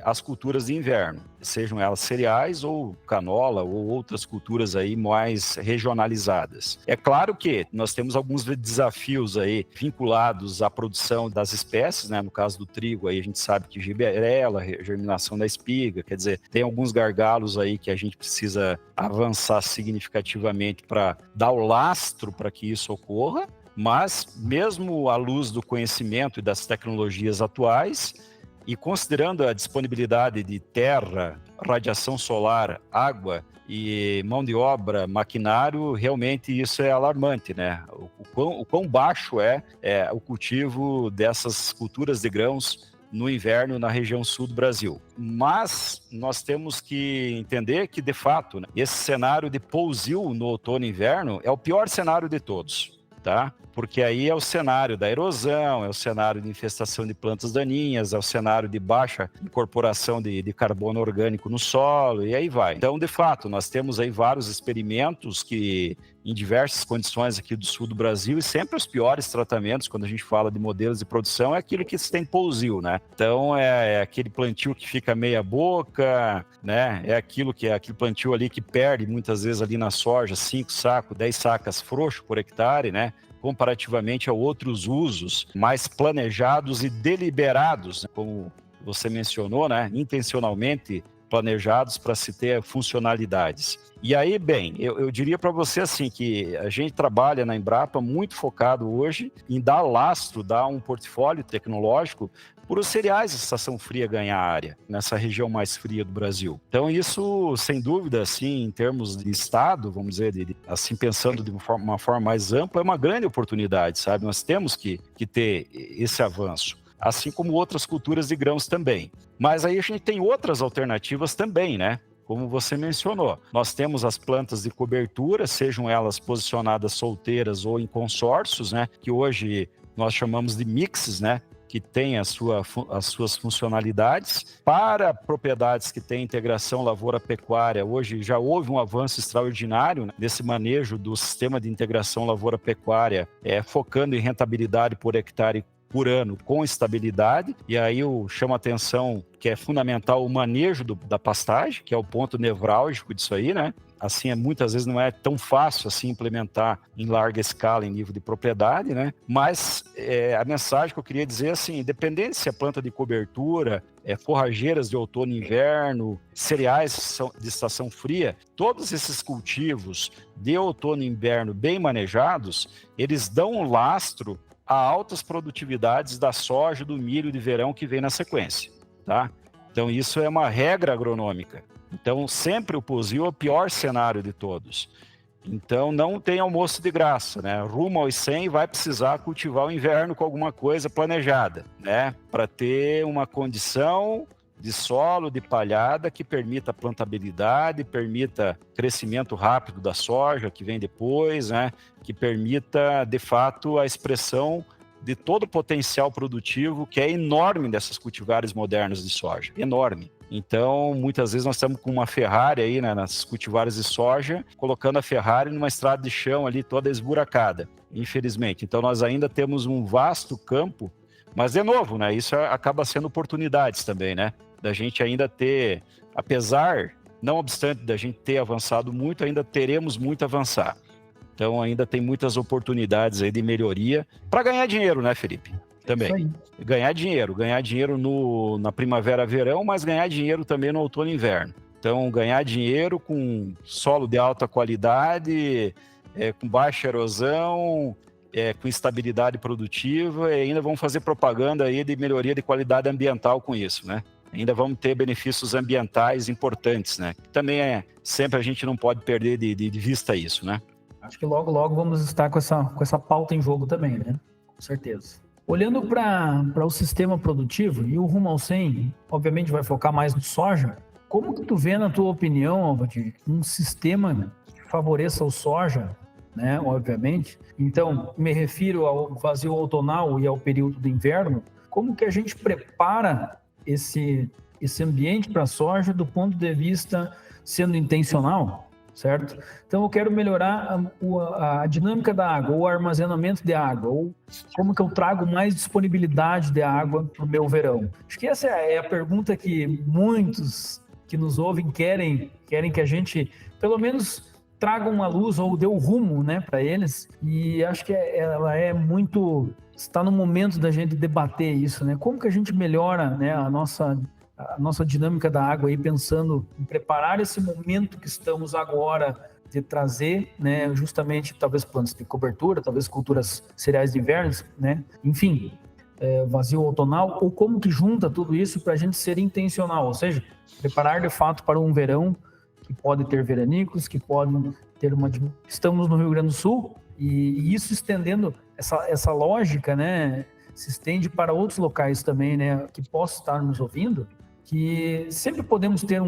as culturas de inverno, sejam elas cereais ou canola ou outras culturas aí mais regionalizadas. É claro que nós temos alguns desafios aí vinculados à produção das espécies, né? No caso do trigo, aí a gente sabe que gibberela, germinação da espiga, quer dizer, tem alguns gargalos aí que a gente precisa avançar significativamente para dar o lastro para que isso ocorra, mas mesmo à luz do conhecimento e das tecnologias atuais, e considerando a disponibilidade de terra, radiação solar, água e mão de obra, maquinário, realmente isso é alarmante, né? O quão baixo é o cultivo dessas culturas de grãos no inverno na região sul do Brasil. Mas nós temos que entender que, de fato, né, esse cenário de pousio no outono e inverno é o pior cenário de todos, tá? Porque aí é o cenário da erosão, é o cenário de infestação de plantas daninhas, é o cenário de baixa incorporação de carbono orgânico no solo, e aí vai. Então, de fato, nós temos aí vários experimentos que, em diversas condições aqui do sul do Brasil, e sempre os piores tratamentos, quando a gente fala de modelos de produção, é aquilo que se tem pousio, né? Então, é aquele plantio que fica meia boca, né? É aquele plantio ali que perde, muitas vezes, ali na soja, 5 sacos, 10 sacas frouxo por hectare, né? Comparativamente a outros usos mais planejados e deliberados, né? Como você mencionou, né? Intencionalmente planejados para se ter funcionalidades. E aí, bem, eu diria para você assim que a gente trabalha na Embrapa muito focado hoje em dar lastro, dar um portfólio tecnológico por os cereais de estação fria ganhar área, nessa região mais fria do Brasil. Então isso, sem dúvida, assim, em termos de Estado, vamos dizer, assim, pensando de uma forma mais ampla, é uma grande oportunidade, sabe? Nós temos que ter esse avanço, assim como outras culturas de grãos também. Mas aí a gente tem outras alternativas também, né? Como você mencionou, nós temos as plantas de cobertura, sejam elas posicionadas solteiras ou em consórcios, né? Que hoje nós chamamos de mixes, né? Que tem as suas funcionalidades. Para propriedades que têm integração lavoura-pecuária, hoje já houve um avanço extraordinário, né, desse manejo do sistema de integração lavoura-pecuária, focando em rentabilidade por hectare por ano com estabilidade, e aí eu chamo a atenção que é fundamental o manejo da pastagem, que é o ponto nevrálgico disso aí, né? Assim, muitas vezes não é tão fácil assim implementar em larga escala em nível de propriedade, né? Mas a mensagem que eu queria dizer é assim, independente se é planta de cobertura, forrageiras de outono e inverno, cereais de estação fria, todos esses cultivos de outono e inverno bem manejados, eles dão um lastro a altas produtividades da soja, do milho de verão que vem na sequência, tá? Então, isso é uma regra agronômica. Então, sempre o pousio é o pior cenário de todos. Então, não tem almoço de graça, né? Rumo aos 100 vai precisar cultivar o inverno com alguma coisa planejada, né? Para ter uma condição de solo, de palhada, que permita a plantabilidade, permita crescimento rápido da soja, que vem depois, né? Que permita, de fato, a expressão de todo o potencial produtivo, que é enorme dessas cultivares modernas de soja, enorme. Então, muitas vezes nós estamos com uma Ferrari aí, né, nas cultivares de soja, colocando a Ferrari numa estrada de chão ali toda esburacada, infelizmente. Então, nós ainda temos um vasto campo, mas, de novo, né, isso acaba sendo oportunidades também, né? Da gente ainda ter, apesar, não obstante da gente ter avançado muito, ainda teremos muito a avançar. Então, ainda tem muitas oportunidades aí de melhoria para ganhar dinheiro, né, Felipe? Também. Isso aí. Ganhar dinheiro na primavera-verão, mas ganhar dinheiro também no outono e inverno. Então, ganhar dinheiro com solo de alta qualidade, com baixa erosão, com estabilidade produtiva, e ainda vamos fazer propaganda aí de melhoria de qualidade ambiental com isso, né? Ainda vamos ter benefícios ambientais importantes, né? Também sempre a gente não pode perder de vista isso, né? Acho que logo vamos estar com essa pauta em jogo também, né? Com certeza. Olhando para o sistema produtivo, e o Rumo ao 100, obviamente, vai focar mais no soja, como que tu vê, na tua opinião, Alvadir, um sistema que favoreça o soja, né, obviamente? Então, me refiro ao vazio outonal e ao período do inverno. Como que a gente prepara esse ambiente para a soja do ponto de vista sendo intencional, certo? Então, eu quero melhorar a dinâmica da água, o armazenamento de água, ou como que eu trago mais disponibilidade de água para o meu verão. Acho que essa é a pergunta que muitos que nos ouvem querem que a gente, pelo menos, traga uma luz ou dê o rumo, né, para eles. E acho que ela é muito... Está no momento da gente debater isso, né? Como que a gente melhora, né, a nossa dinâmica da água aí, pensando em preparar esse momento que estamos agora de trazer, né, justamente talvez plantas de cobertura, talvez culturas cereais de inverno, né? Enfim, vazio outonal, ou como que junta tudo isso para a gente ser intencional, ou seja, preparar de fato para um verão que pode ter veranícolas, que podem ter uma... Estamos no Rio Grande do Sul, e isso estendendo, essa lógica, né, se estende para outros locais também, né, que possam estar nos ouvindo, que sempre podemos ter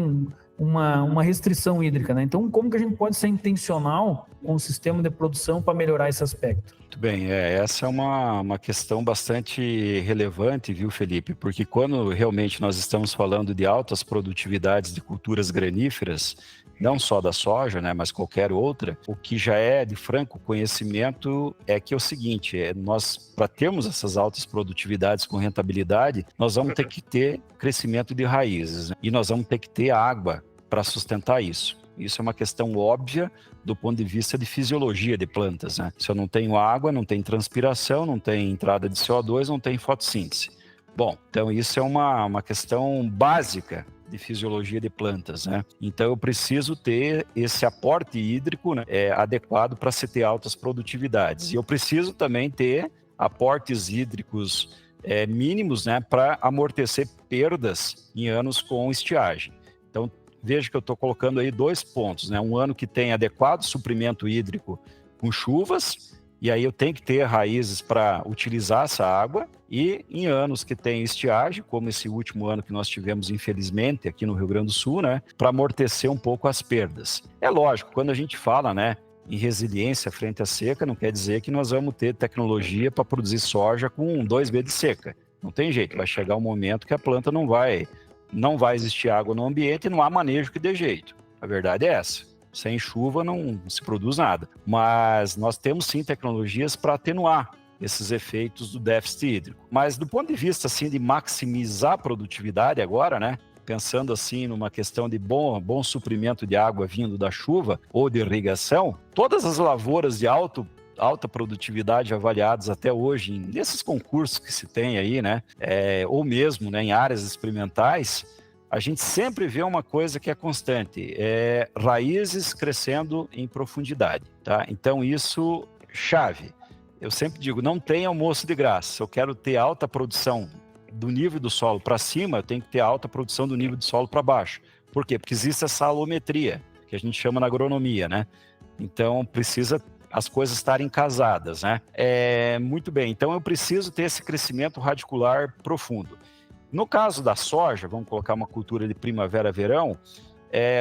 uma restrição hídrica, né? Então, como que a gente pode ser intencional com o sistema de produção para melhorar esse aspecto? Muito bem, essa é uma questão bastante relevante, viu, Felipe? Porque quando realmente nós estamos falando de altas produtividades de culturas graníferas, não só da soja, né, mas qualquer outra, o que já é de franco conhecimento é que é o seguinte, nós, para termos essas altas produtividades com rentabilidade, nós vamos ter que ter crescimento de raízes, né? E nós vamos ter que ter água para sustentar isso. Isso é uma questão óbvia do ponto de vista de fisiologia de plantas, né? Se eu não tenho água, não tem transpiração, não tem entrada de CO2, não tem fotossíntese. Bom, então isso é uma questão básica de fisiologia de plantas, né? Então eu preciso ter esse aporte hídrico, né, adequado para se ter altas produtividades. E eu preciso também ter aportes hídricos mínimos, né, para amortecer perdas em anos com estiagem. Então veja que eu estou colocando aí 2 pontos, né? Um ano que tem adequado suprimento hídrico com chuvas, e aí eu tenho que ter raízes para utilizar essa água, e em anos que tem estiagem, como esse último ano que nós tivemos, infelizmente, aqui no Rio Grande do Sul, né, para amortecer um pouco as perdas. É lógico, quando a gente fala, né, em resiliência frente à seca, não quer dizer que nós vamos ter tecnologia para produzir soja com 2 meses de seca. Não tem jeito, vai chegar um momento que a planta não vai existir água no ambiente e não há manejo que dê jeito. A verdade é essa. Sem chuva não se produz nada. Mas nós temos sim tecnologias para atenuar esses efeitos do déficit hídrico. Mas do ponto de vista assim de maximizar a produtividade agora, né? Pensando assim numa questão de bom suprimento de água vindo da chuva ou de irrigação, todas as lavouras de alta produtividade avaliadas até hoje nesses concursos que se tem aí, né? Ou mesmo, né, em áreas experimentais, a gente sempre vê uma coisa que é constante, raízes crescendo em profundidade, tá? Então isso, chave. Eu sempre digo, não tem almoço de graça. Se eu quero ter alta produção do nível do solo para cima, eu tenho que ter alta produção do nível do solo para baixo. Por quê? Porque existe essa alometria, que a gente chama na agronomia, né? Então precisa as coisas estarem casadas, né? Muito bem, então eu preciso ter esse crescimento radicular profundo. No caso da soja, vamos colocar uma cultura de primavera-verão,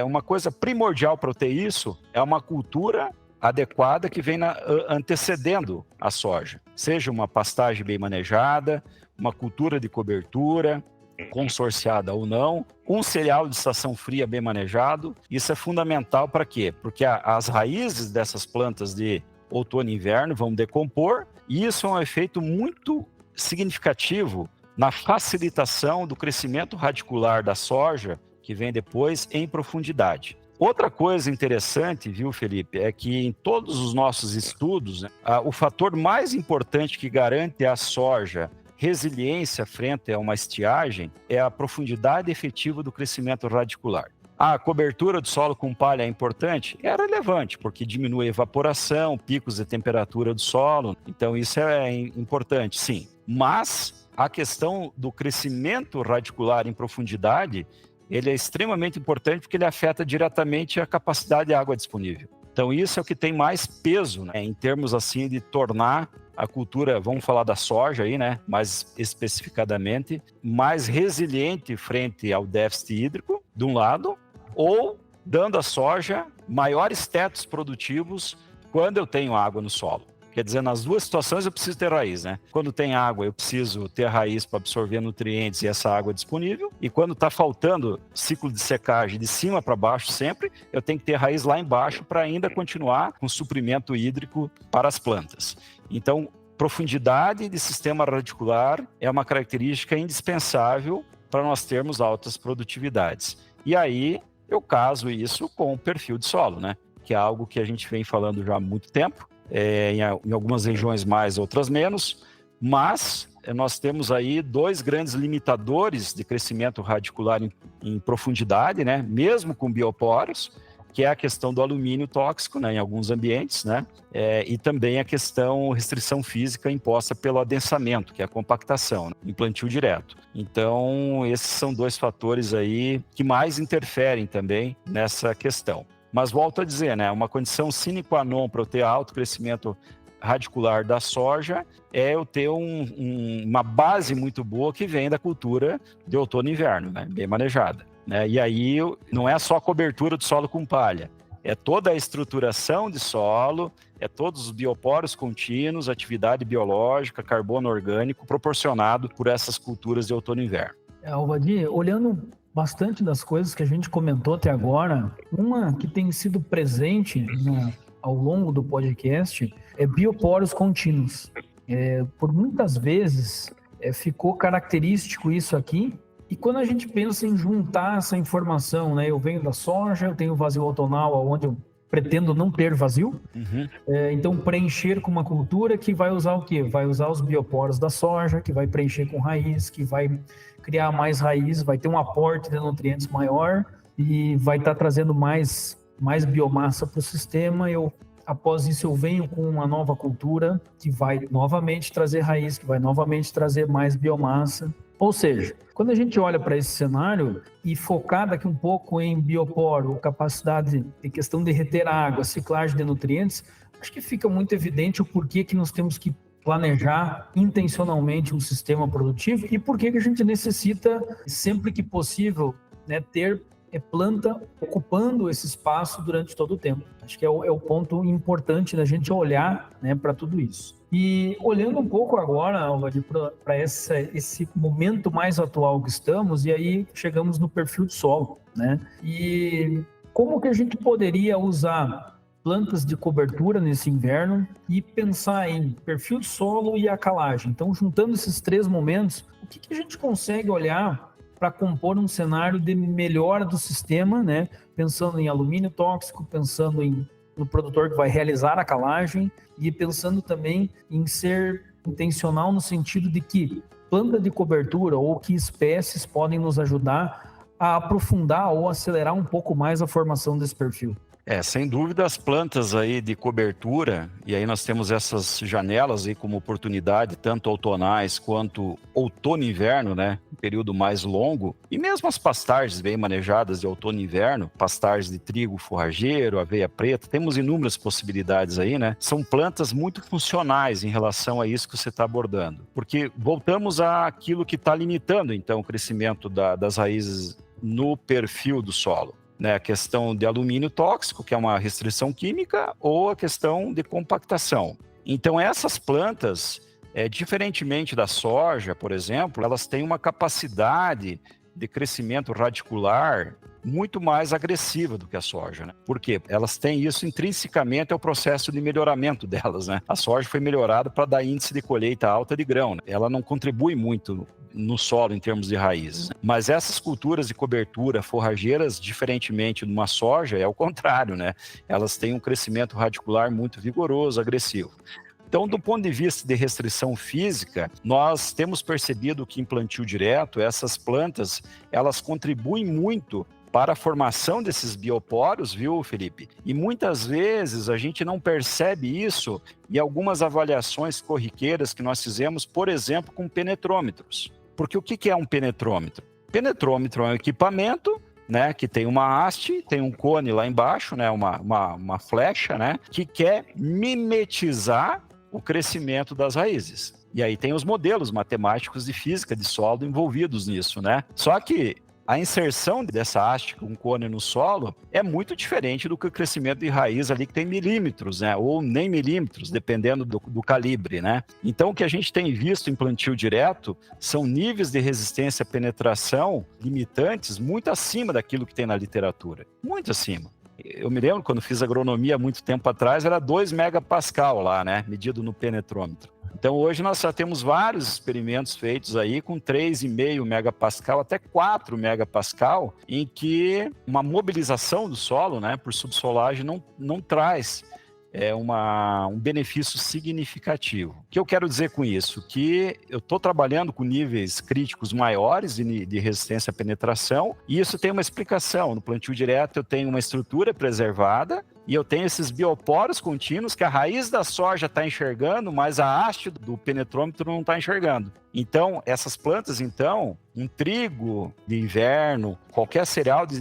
uma coisa primordial para eu ter isso é uma cultura adequada que vem antecedendo a soja. Seja uma pastagem bem manejada, uma cultura de cobertura, consorciada ou não, um cereal de estação fria bem manejado. Isso é fundamental para quê? Porque as raízes dessas plantas de outono e inverno vão decompor, e isso é um efeito muito significativo na facilitação do crescimento radicular da soja, que vem depois em profundidade. Outra coisa interessante, viu, Felipe, é que em todos os nossos estudos, né, o fator mais importante que garante à soja resiliência frente a uma estiagem é a profundidade efetiva do crescimento radicular. A cobertura do solo com palha é importante? É relevante, porque diminui a evaporação, picos de temperatura do solo, então isso é importante, sim. Mas a questão do crescimento radicular em profundidade, ele é extremamente importante porque ele afeta diretamente a capacidade de água disponível. Então isso é o que tem mais peso, né, em termos assim de tornar a cultura, vamos falar da soja aí, né, mais especificadamente, mais resiliente frente ao déficit hídrico, de um lado, ou dando à soja maiores tetos produtivos quando eu tenho água no solo. Quer dizer, nas duas situações eu preciso ter raiz, né? Quando tem água, eu preciso ter raiz para absorver nutrientes e essa água disponível. E quando está faltando ciclo de secagem de cima para baixo sempre, eu tenho que ter raiz lá embaixo para ainda continuar com suprimento hídrico para as plantas. Então, profundidade de sistema radicular é uma característica indispensável para nós termos altas produtividades. E aí, eu caso isso com o perfil de solo, né? Que é algo que a gente vem falando já há muito tempo. Em algumas regiões mais, outras menos, mas nós temos aí dois grandes limitadores de crescimento radicular em profundidade, né? Mesmo com bioporos, que é a questão do alumínio tóxico, né? Em alguns ambientes, né? E também a questão restrição física imposta pelo adensamento, que é a compactação, né? Em plantio direto. Então, esses são dois fatores aí que mais interferem também nessa questão. Mas volto a dizer, né, uma condição sine qua non para eu ter alto crescimento radicular da soja é eu ter uma base muito boa que vem da cultura de outono e inverno, né, bem manejada. Né? E aí não é só a cobertura do solo com palha, é toda a estruturação de solo, é todos os bioporos contínuos, atividade biológica, carbono orgânico proporcionado por essas culturas de outono e inverno. Alvadir, olhando bastante das coisas que a gente comentou até agora, uma que tem sido presente ao longo do podcast é bioporos contínuos. Por muitas vezes ficou característico isso aqui, e quando a gente pensa em juntar essa informação, né, eu venho da soja, eu tenho vazio outonal, onde eu pretendo não ter vazio, então preencher com uma cultura que vai usar o quê? Vai usar os bioporos da soja, que vai preencher com raiz, que vai criar mais raiz, vai ter um aporte de nutrientes maior e vai estar trazendo mais biomassa para o sistema. Após isso, eu venho com uma nova cultura que vai novamente trazer raiz, que vai novamente trazer mais biomassa. Ou seja, quando a gente olha para esse cenário e focar daqui um pouco em bioporo, capacidade de questão de reter água, ciclagem de nutrientes, acho que fica muito evidente o porquê que nós temos que planejar intencionalmente um sistema produtivo e por que a gente necessita, sempre que possível, né, ter planta ocupando esse espaço durante todo o tempo. Acho que é o ponto importante da gente olhar, né, para tudo isso. E olhando um pouco agora, Alvadir, para esse momento mais atual que estamos, e aí chegamos no perfil de solo, né? E como que a gente poderia usar plantas de cobertura nesse inverno e pensar em perfil de solo e a calagem? Então, juntando esses três momentos, o que a gente consegue olhar para compor um cenário de melhora do sistema, né? Pensando em alumínio tóxico, pensando no produtor que vai realizar a calagem e pensando também em ser intencional no sentido de que planta de cobertura ou que espécies podem nos ajudar a aprofundar ou acelerar um pouco mais a formação desse perfil. Sem dúvida as plantas aí de cobertura, e aí nós temos essas janelas aí como oportunidade, tanto outonais quanto outono e inverno, né? Um período mais longo, e mesmo as pastagens bem manejadas de outono e inverno, pastagens de trigo forrageiro, aveia preta, temos inúmeras possibilidades aí, né? São plantas muito funcionais em relação a isso que você está abordando, porque voltamos àquilo que está limitando, então, o crescimento das raízes no perfil do solo. Né, a questão de alumínio tóxico, que é uma restrição química, ou a questão de compactação. Então, essas plantas, diferentemente da soja, por exemplo, elas têm uma capacidade de crescimento radicular muito mais agressiva do que a soja, né? Por quê? Elas têm isso intrinsecamente ao processo de melhoramento delas, né? A soja foi melhorada para dar índice de colheita alta de grão, né? Ela não contribui muito no solo em termos de raízes. Mas essas culturas de cobertura forrageiras, diferentemente de uma soja, é o contrário, né? Elas têm um crescimento radicular muito vigoroso, agressivo. Então, do ponto de vista de restrição física, nós temos percebido que em plantio direto, essas plantas, elas contribuem muito para a formação desses bioporos, viu, Felipe? E muitas vezes a gente não percebe isso em algumas avaliações corriqueiras que nós fizemos, por exemplo, com penetrômetros. Porque o que é um penetrômetro? Penetrômetro é um equipamento né, que tem uma haste, tem um cone lá embaixo, né, uma flecha, né, que quer mimetizar o crescimento das raízes. E aí tem os modelos matemáticos de física de solo envolvidos nisso, né? Só que a inserção dessa haste com cone no solo é muito diferente do que o crescimento de raiz ali que tem milímetros, né? Ou nem milímetros, dependendo do calibre, né? Então, o que a gente tem visto em plantio direto são níveis de resistência à penetração limitantes muito acima daquilo que tem na literatura. Muito acima. Eu me lembro, quando fiz agronomia há muito tempo atrás, era 2 megapascal lá, né? Medido no penetrômetro. Então, hoje nós já temos vários experimentos feitos aí com 3,5 megapascal até 4 megapascal, em que uma mobilização do solo, né, por subsolagem não traz um benefício significativo. O que eu quero dizer com isso? Que eu estou trabalhando com níveis críticos maiores de resistência à penetração, e isso tem uma explicação. No plantio direto eu tenho uma estrutura preservada, e eu tenho esses bioporos contínuos que a raiz da soja está enxergando, mas a haste do penetrômetro não está enxergando. Então, essas plantas, um trigo de inverno, qualquer cereal de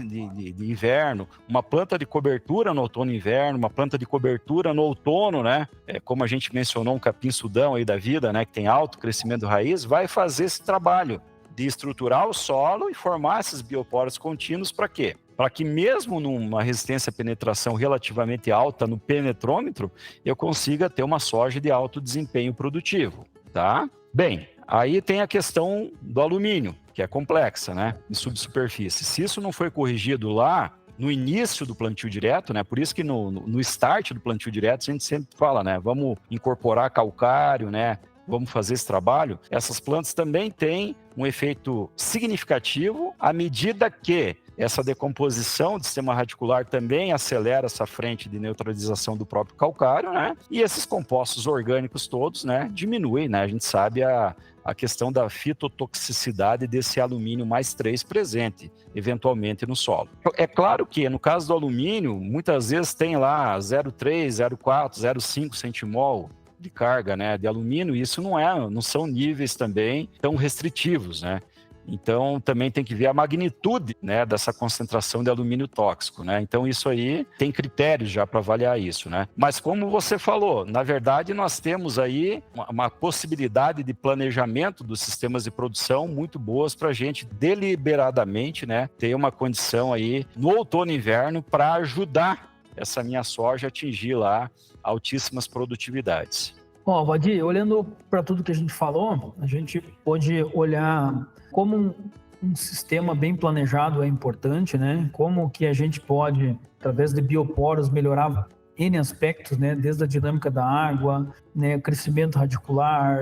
inverno, uma planta de cobertura no outono e inverno, uma planta de cobertura no outono, né? Como a gente mencionou, um capim-sudão aí da vida, né? Que tem alto crescimento de raiz, vai fazer esse trabalho de estruturar o solo e formar esses bioporos contínuos para quê? Para que mesmo numa resistência à penetração relativamente alta no penetrômetro, eu consiga ter uma soja de alto desempenho produtivo, tá? Bem, aí tem a questão do alumínio, que é complexa, né? Em subsuperfície. Se isso não foi corrigido lá no início do plantio direto, né? Por isso que no start do plantio direto a gente sempre fala, né? Vamos incorporar calcário, né? Vamos fazer esse trabalho. Essas plantas também têm um efeito significativo à medida que essa decomposição do sistema radicular também acelera essa frente de neutralização do próprio calcário, né? E esses compostos orgânicos todos, né, diminuem, né? A gente sabe a questão da fitotoxicidade desse alumínio mais 3 presente, eventualmente, no solo. É claro que, no caso do alumínio, muitas vezes tem lá 0,3, 0,4, 0,5 centimol de carga, né, de alumínio, e isso não são níveis também tão restritivos, né? Então, também tem que ver a magnitude, né, dessa concentração de alumínio tóxico, né? Então, isso aí tem critérios já para avaliar isso, né? Mas, como você falou, na verdade, nós temos aí uma possibilidade de planejamento dos sistemas de produção muito boas para a gente deliberadamente, né, ter uma condição aí no outono e inverno para ajudar essa minha soja a atingir lá altíssimas produtividades. Ó, Vadir, olhando para tudo que a gente falou, a gente pode olhar como um sistema bem planejado é importante, né? Como que a gente pode, através de bioporos, melhorar N aspectos, né? Desde a dinâmica da água, né? Crescimento radicular,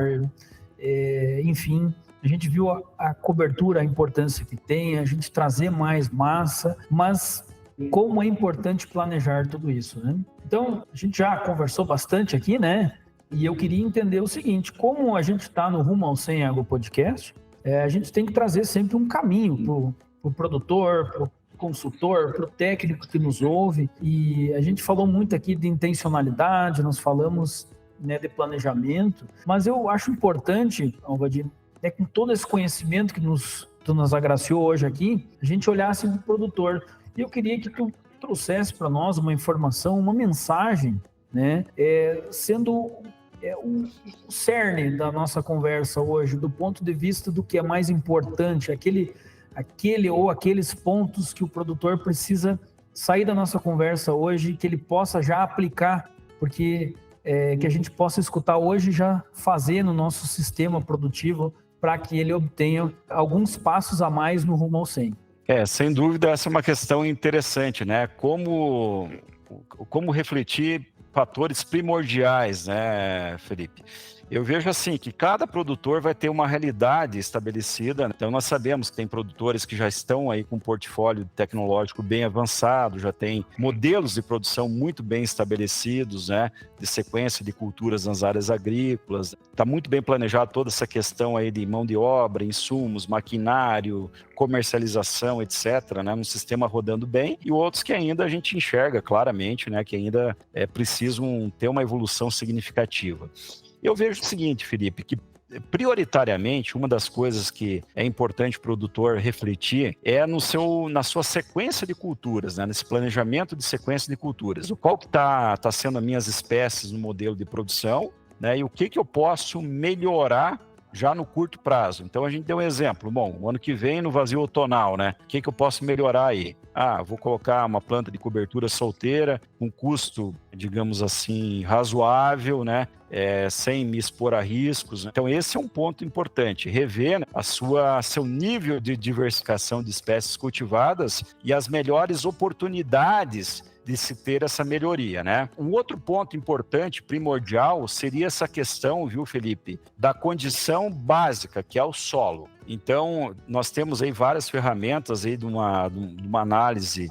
enfim. A gente viu a cobertura, a importância que tem, a gente trazer mais massa, mas como é importante planejar tudo isso, né? Então, a gente já conversou bastante aqui, né? E eu queria entender o seguinte, como a gente está no Rumo ao Sem Água Podcast, a gente tem que trazer sempre um caminho para o produtor, para o consultor, para o técnico que nos ouve. E a gente falou muito aqui de intencionalidade, nós falamos, né, de planejamento, mas eu acho importante, Alvadir, com todo esse conhecimento que tu nos agraciou hoje aqui, a gente olhasse para o produtor. E eu queria que tu trouxesse para nós uma informação, uma mensagem, né, sendo o cerne da nossa conversa hoje, do ponto de vista do que é mais importante, aquele ou aqueles pontos que o produtor precisa sair da nossa conversa hoje, que ele possa já aplicar, porque que a gente possa escutar hoje e já fazer no nosso sistema produtivo para que ele obtenha alguns passos a mais no rumo ao 100. Sem dúvida, essa é uma questão interessante, né? Como refletir fatores primordiais, né, Felipe? Eu vejo assim, que cada produtor vai ter uma realidade estabelecida. Então, nós sabemos que tem produtores que já estão aí com um portfólio tecnológico bem avançado, já tem modelos de produção muito bem estabelecidos, né, de sequência de culturas nas áreas agrícolas. Está muito bem planejado toda essa questão aí de mão de obra, insumos, maquinário, comercialização, etc., né, um sistema rodando bem. E outros que ainda a gente enxerga claramente, né, que ainda precisam ter uma evolução significativa. Eu vejo o seguinte, Felipe, que prioritariamente, uma das coisas que é importante o produtor refletir é na sua sequência de culturas, né? Nesse planejamento de sequência de culturas. Qual que está sendo as minhas espécies no modelo de produção, né? E o que eu posso melhorar já no curto prazo. Então a gente deu um exemplo. Bom, o ano que vem no vazio outonal, né? O que eu posso melhorar aí? Vou colocar uma planta de cobertura solteira, com custo, digamos assim, razoável, né? Sem me expor a riscos. Então esse é um ponto importante, rever, né, seu nível de diversificação de espécies cultivadas e as melhores oportunidades de se ter essa melhoria, né? Um outro ponto importante, primordial, seria essa questão, viu, Felipe, da condição básica, que é o solo. Então, nós temos aí várias ferramentas aí de uma análise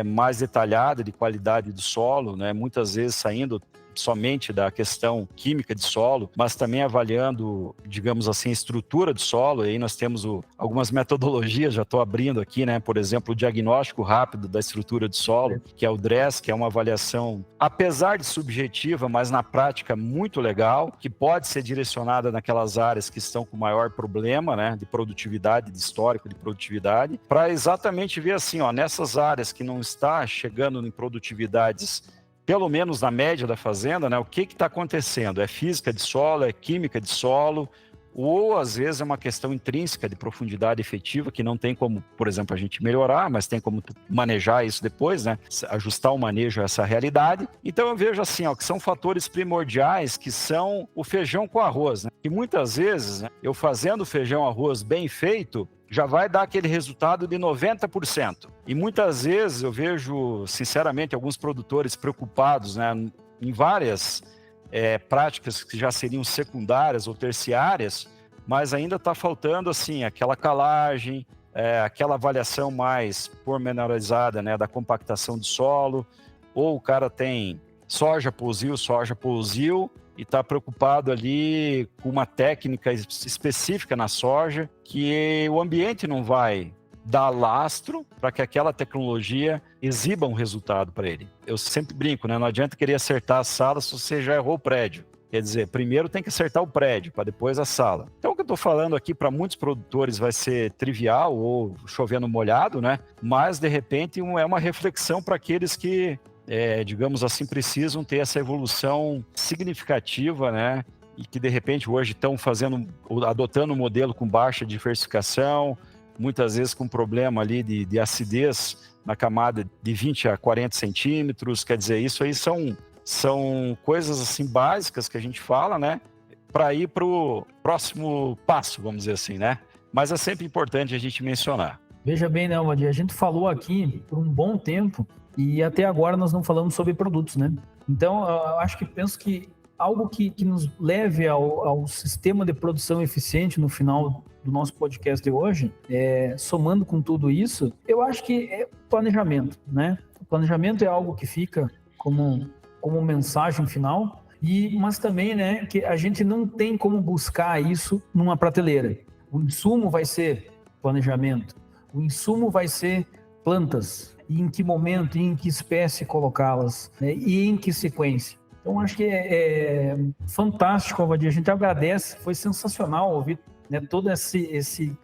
mais detalhada de qualidade do solo, né? Muitas vezes saindo somente da questão química de solo, mas também avaliando, digamos assim, a estrutura do solo. E aí nós temos algumas metodologias, já estou abrindo aqui, né? Por exemplo, o diagnóstico rápido da estrutura do solo, que é o DRESS, que é uma avaliação, apesar de subjetiva, mas na prática muito legal, que pode ser direcionada naquelas áreas que estão com maior problema, né? De produtividade, de histórico de produtividade, para exatamente ver assim, nessas áreas que não está chegando em produtividades pelo menos na média da fazenda, né? O que está acontecendo? É física de solo, é química de solo, ou às vezes é uma questão intrínseca de profundidade efetiva que não tem como, por exemplo, a gente melhorar, mas tem como manejar isso depois, né? Ajustar o manejo a essa realidade. Então eu vejo assim, que são fatores primordiais que são o feijão com arroz, né? E muitas vezes, né, eu fazendo o feijão arroz bem feito, já vai dar aquele resultado de 90%. E muitas vezes eu vejo, sinceramente, alguns produtores preocupados, né, em várias práticas que já seriam secundárias ou terciárias, mas ainda está faltando assim, aquela calagem, aquela avaliação mais pormenorizada, né, da compactação do solo, ou o cara tem soja pousio, e está preocupado ali com uma técnica específica na soja, que o ambiente não vai dar lastro para que aquela tecnologia exiba um resultado para ele. Eu sempre brinco, né? Não adianta querer acertar a sala se você já errou o prédio. Quer dizer, primeiro tem que acertar o prédio, para depois a sala. Então o que eu estou falando aqui para muitos produtores vai ser trivial ou chovendo molhado, né? Mas de repente é uma reflexão para aqueles que digamos assim, precisam ter essa evolução significativa, né? E que de repente hoje estão adotando um modelo com baixa diversificação, muitas vezes com problema ali de acidez na camada de 20 a 40 centímetros. Quer dizer, isso aí são coisas assim básicas que a gente fala, né? Para ir para o próximo passo, vamos dizer assim, né? Mas é sempre importante a gente mencionar. Veja bem, né, Valdir? A gente falou aqui por um bom tempo e até agora nós não falamos sobre produtos, né? Então, eu penso que algo que nos leve ao sistema de produção eficiente no final do nosso podcast de hoje, somando com tudo isso, eu acho que é planejamento, né? O planejamento é algo que fica como mensagem final, mas também, né, que a gente não tem como buscar isso numa prateleira. O insumo vai ser planejamento, o insumo vai ser plantas, e em que momento, e em que espécie colocá-las, né, e em que sequência. Então, acho que é fantástico, Valdir. A gente agradece, foi sensacional ouvir, né, todo esse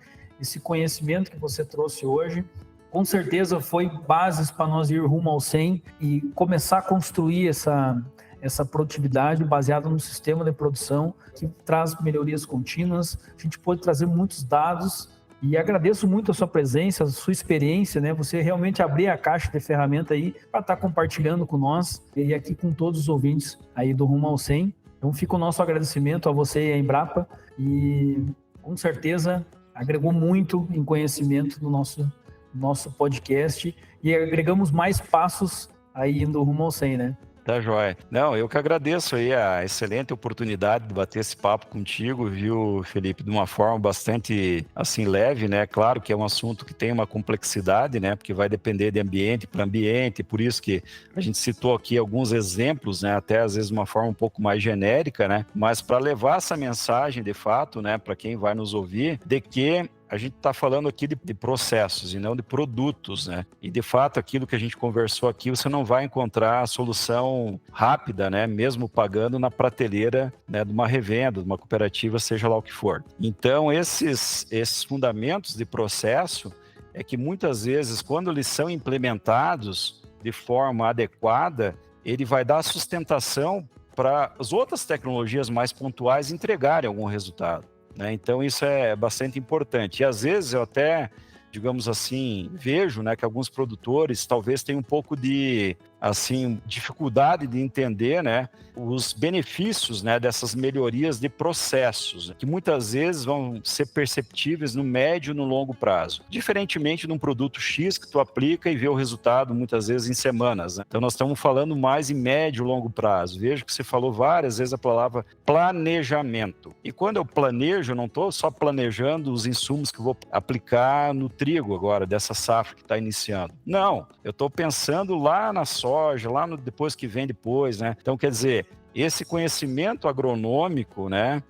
conhecimento que você trouxe hoje. Com certeza foi bases para nós ir rumo ao 100 e começar a construir essa produtividade baseada no sistema de produção que traz melhorias contínuas. A gente pode trazer muitos dados e agradeço muito a sua presença, a sua experiência, né? Você realmente abrir a caixa de ferramenta aí para estar compartilhando com nós e aqui com todos os ouvintes aí do Rumo ao 100. Então fica o nosso agradecimento a você e a Embrapa e com certeza agregou muito em conhecimento no nosso podcast e agregamos mais passos aí indo rumo ao 100, né? Tá joia. Não, eu que agradeço aí a excelente oportunidade de bater esse papo contigo, viu, Felipe, de uma forma bastante, assim, leve, né? Claro que é um assunto que tem uma complexidade, né? Porque vai depender de ambiente para ambiente, por isso que a gente citou aqui alguns exemplos, né? Até às vezes de uma forma um pouco mais genérica, né? Mas para levar essa mensagem, de fato, né? Para quem vai nos ouvir, de que a gente está falando aqui de processos e não de produtos, né? E de fato, aquilo que a gente conversou aqui, você não vai encontrar a solução rápida, né? Mesmo pagando na prateleira, né, de uma revenda, de uma cooperativa, seja lá o que for. Então, esses fundamentos de processo é que muitas vezes, quando eles são implementados de forma adequada, ele vai dar sustentação para as outras tecnologias mais pontuais entregarem algum resultado, né? Então, isso é bastante importante. E, às vezes, eu até, digamos assim, vejo, né, que alguns produtores talvez tenham um pouco de, assim, dificuldade de entender, né, os benefícios, né, dessas melhorias de processos, que muitas vezes vão ser perceptíveis no médio e no longo prazo. Diferentemente de um produto X que tu aplica e vê o resultado muitas vezes em semanas, né? Então nós estamos falando mais em médio e longo prazo. Vejo que você falou várias vezes a palavra planejamento. E quando eu planejo, eu não estou só planejando os insumos que eu vou aplicar no trigo agora, dessa safra que está iniciando. Não, eu estou pensando lá na soja, lá no depois que vem depois, né? Então, quer dizer, esse conhecimento agronômico, né,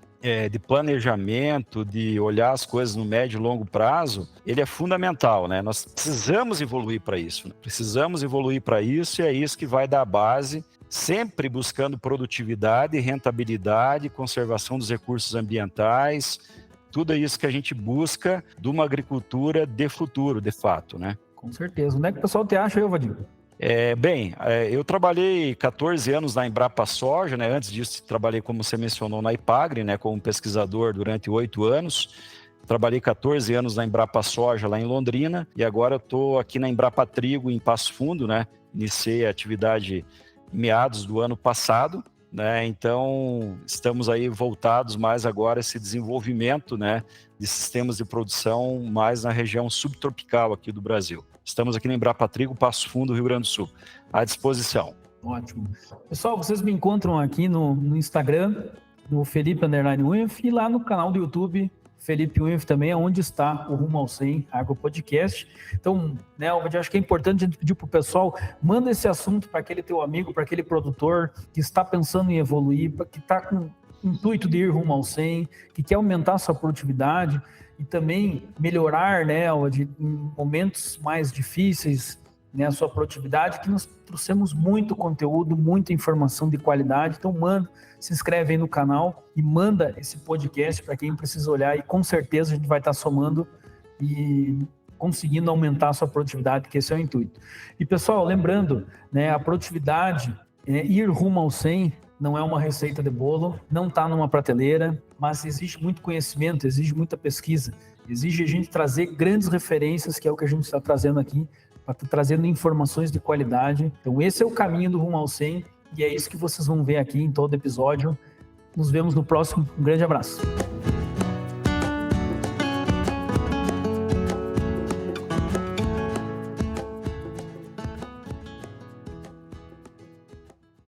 de planejamento, de olhar as coisas no médio e longo prazo, ele é fundamental, né? Nós precisamos evoluir para isso, né? Precisamos evoluir para isso e é isso que vai dar base, sempre buscando produtividade, rentabilidade, conservação dos recursos ambientais, tudo isso que a gente busca de uma agricultura de futuro, de fato, né? Com certeza. Onde é que o pessoal te acha, Vadir? Eu trabalhei 14 anos na Embrapa Soja, né? Antes disso, trabalhei, como você mencionou, na Ipagre, né? Como pesquisador durante 8 anos. Trabalhei 14 anos na Embrapa Soja, lá em Londrina, e agora eu estou aqui na Embrapa Trigo, em Passo Fundo, né? Iniciei a atividade em meados do ano passado, né? Então, estamos aí voltados mais agora a esse desenvolvimento, né, de sistemas de produção mais na região subtropical aqui do Brasil. Estamos aqui na Embrapa Trigo, Passo Fundo, Rio Grande do Sul. À disposição. Ótimo. Pessoal, vocês me encontram aqui no Instagram, no Felipe_Unf, e lá no canal do YouTube, Felipe Unf também, é onde está o Rumo ao 100 Agro Podcast. Então, né, eu acho que é importante a gente pedir para o pessoal, manda esse assunto para aquele teu amigo, para aquele produtor que está pensando em evoluir, que está com o intuito de ir rumo ao 100, que quer aumentar a sua produtividade e também melhorar, né, em momentos mais difíceis, né, a sua produtividade, que nós trouxemos muito conteúdo, muita informação de qualidade. Então manda, se inscreve aí no canal e manda esse podcast para quem precisa olhar, e com certeza a gente vai estar somando e conseguindo aumentar a sua produtividade, que esse é o intuito. E pessoal, lembrando, né, a produtividade, ir rumo ao 100 não é uma receita de bolo, não está numa prateleira, mas exige muito conhecimento, exige muita pesquisa, exige a gente trazer grandes referências, que é o que a gente está trazendo aqui, para estar trazendo informações de qualidade. Então esse é o caminho do rumo ao 100, e é isso que vocês vão ver aqui em todo episódio. Nos vemos no próximo. Um grande abraço.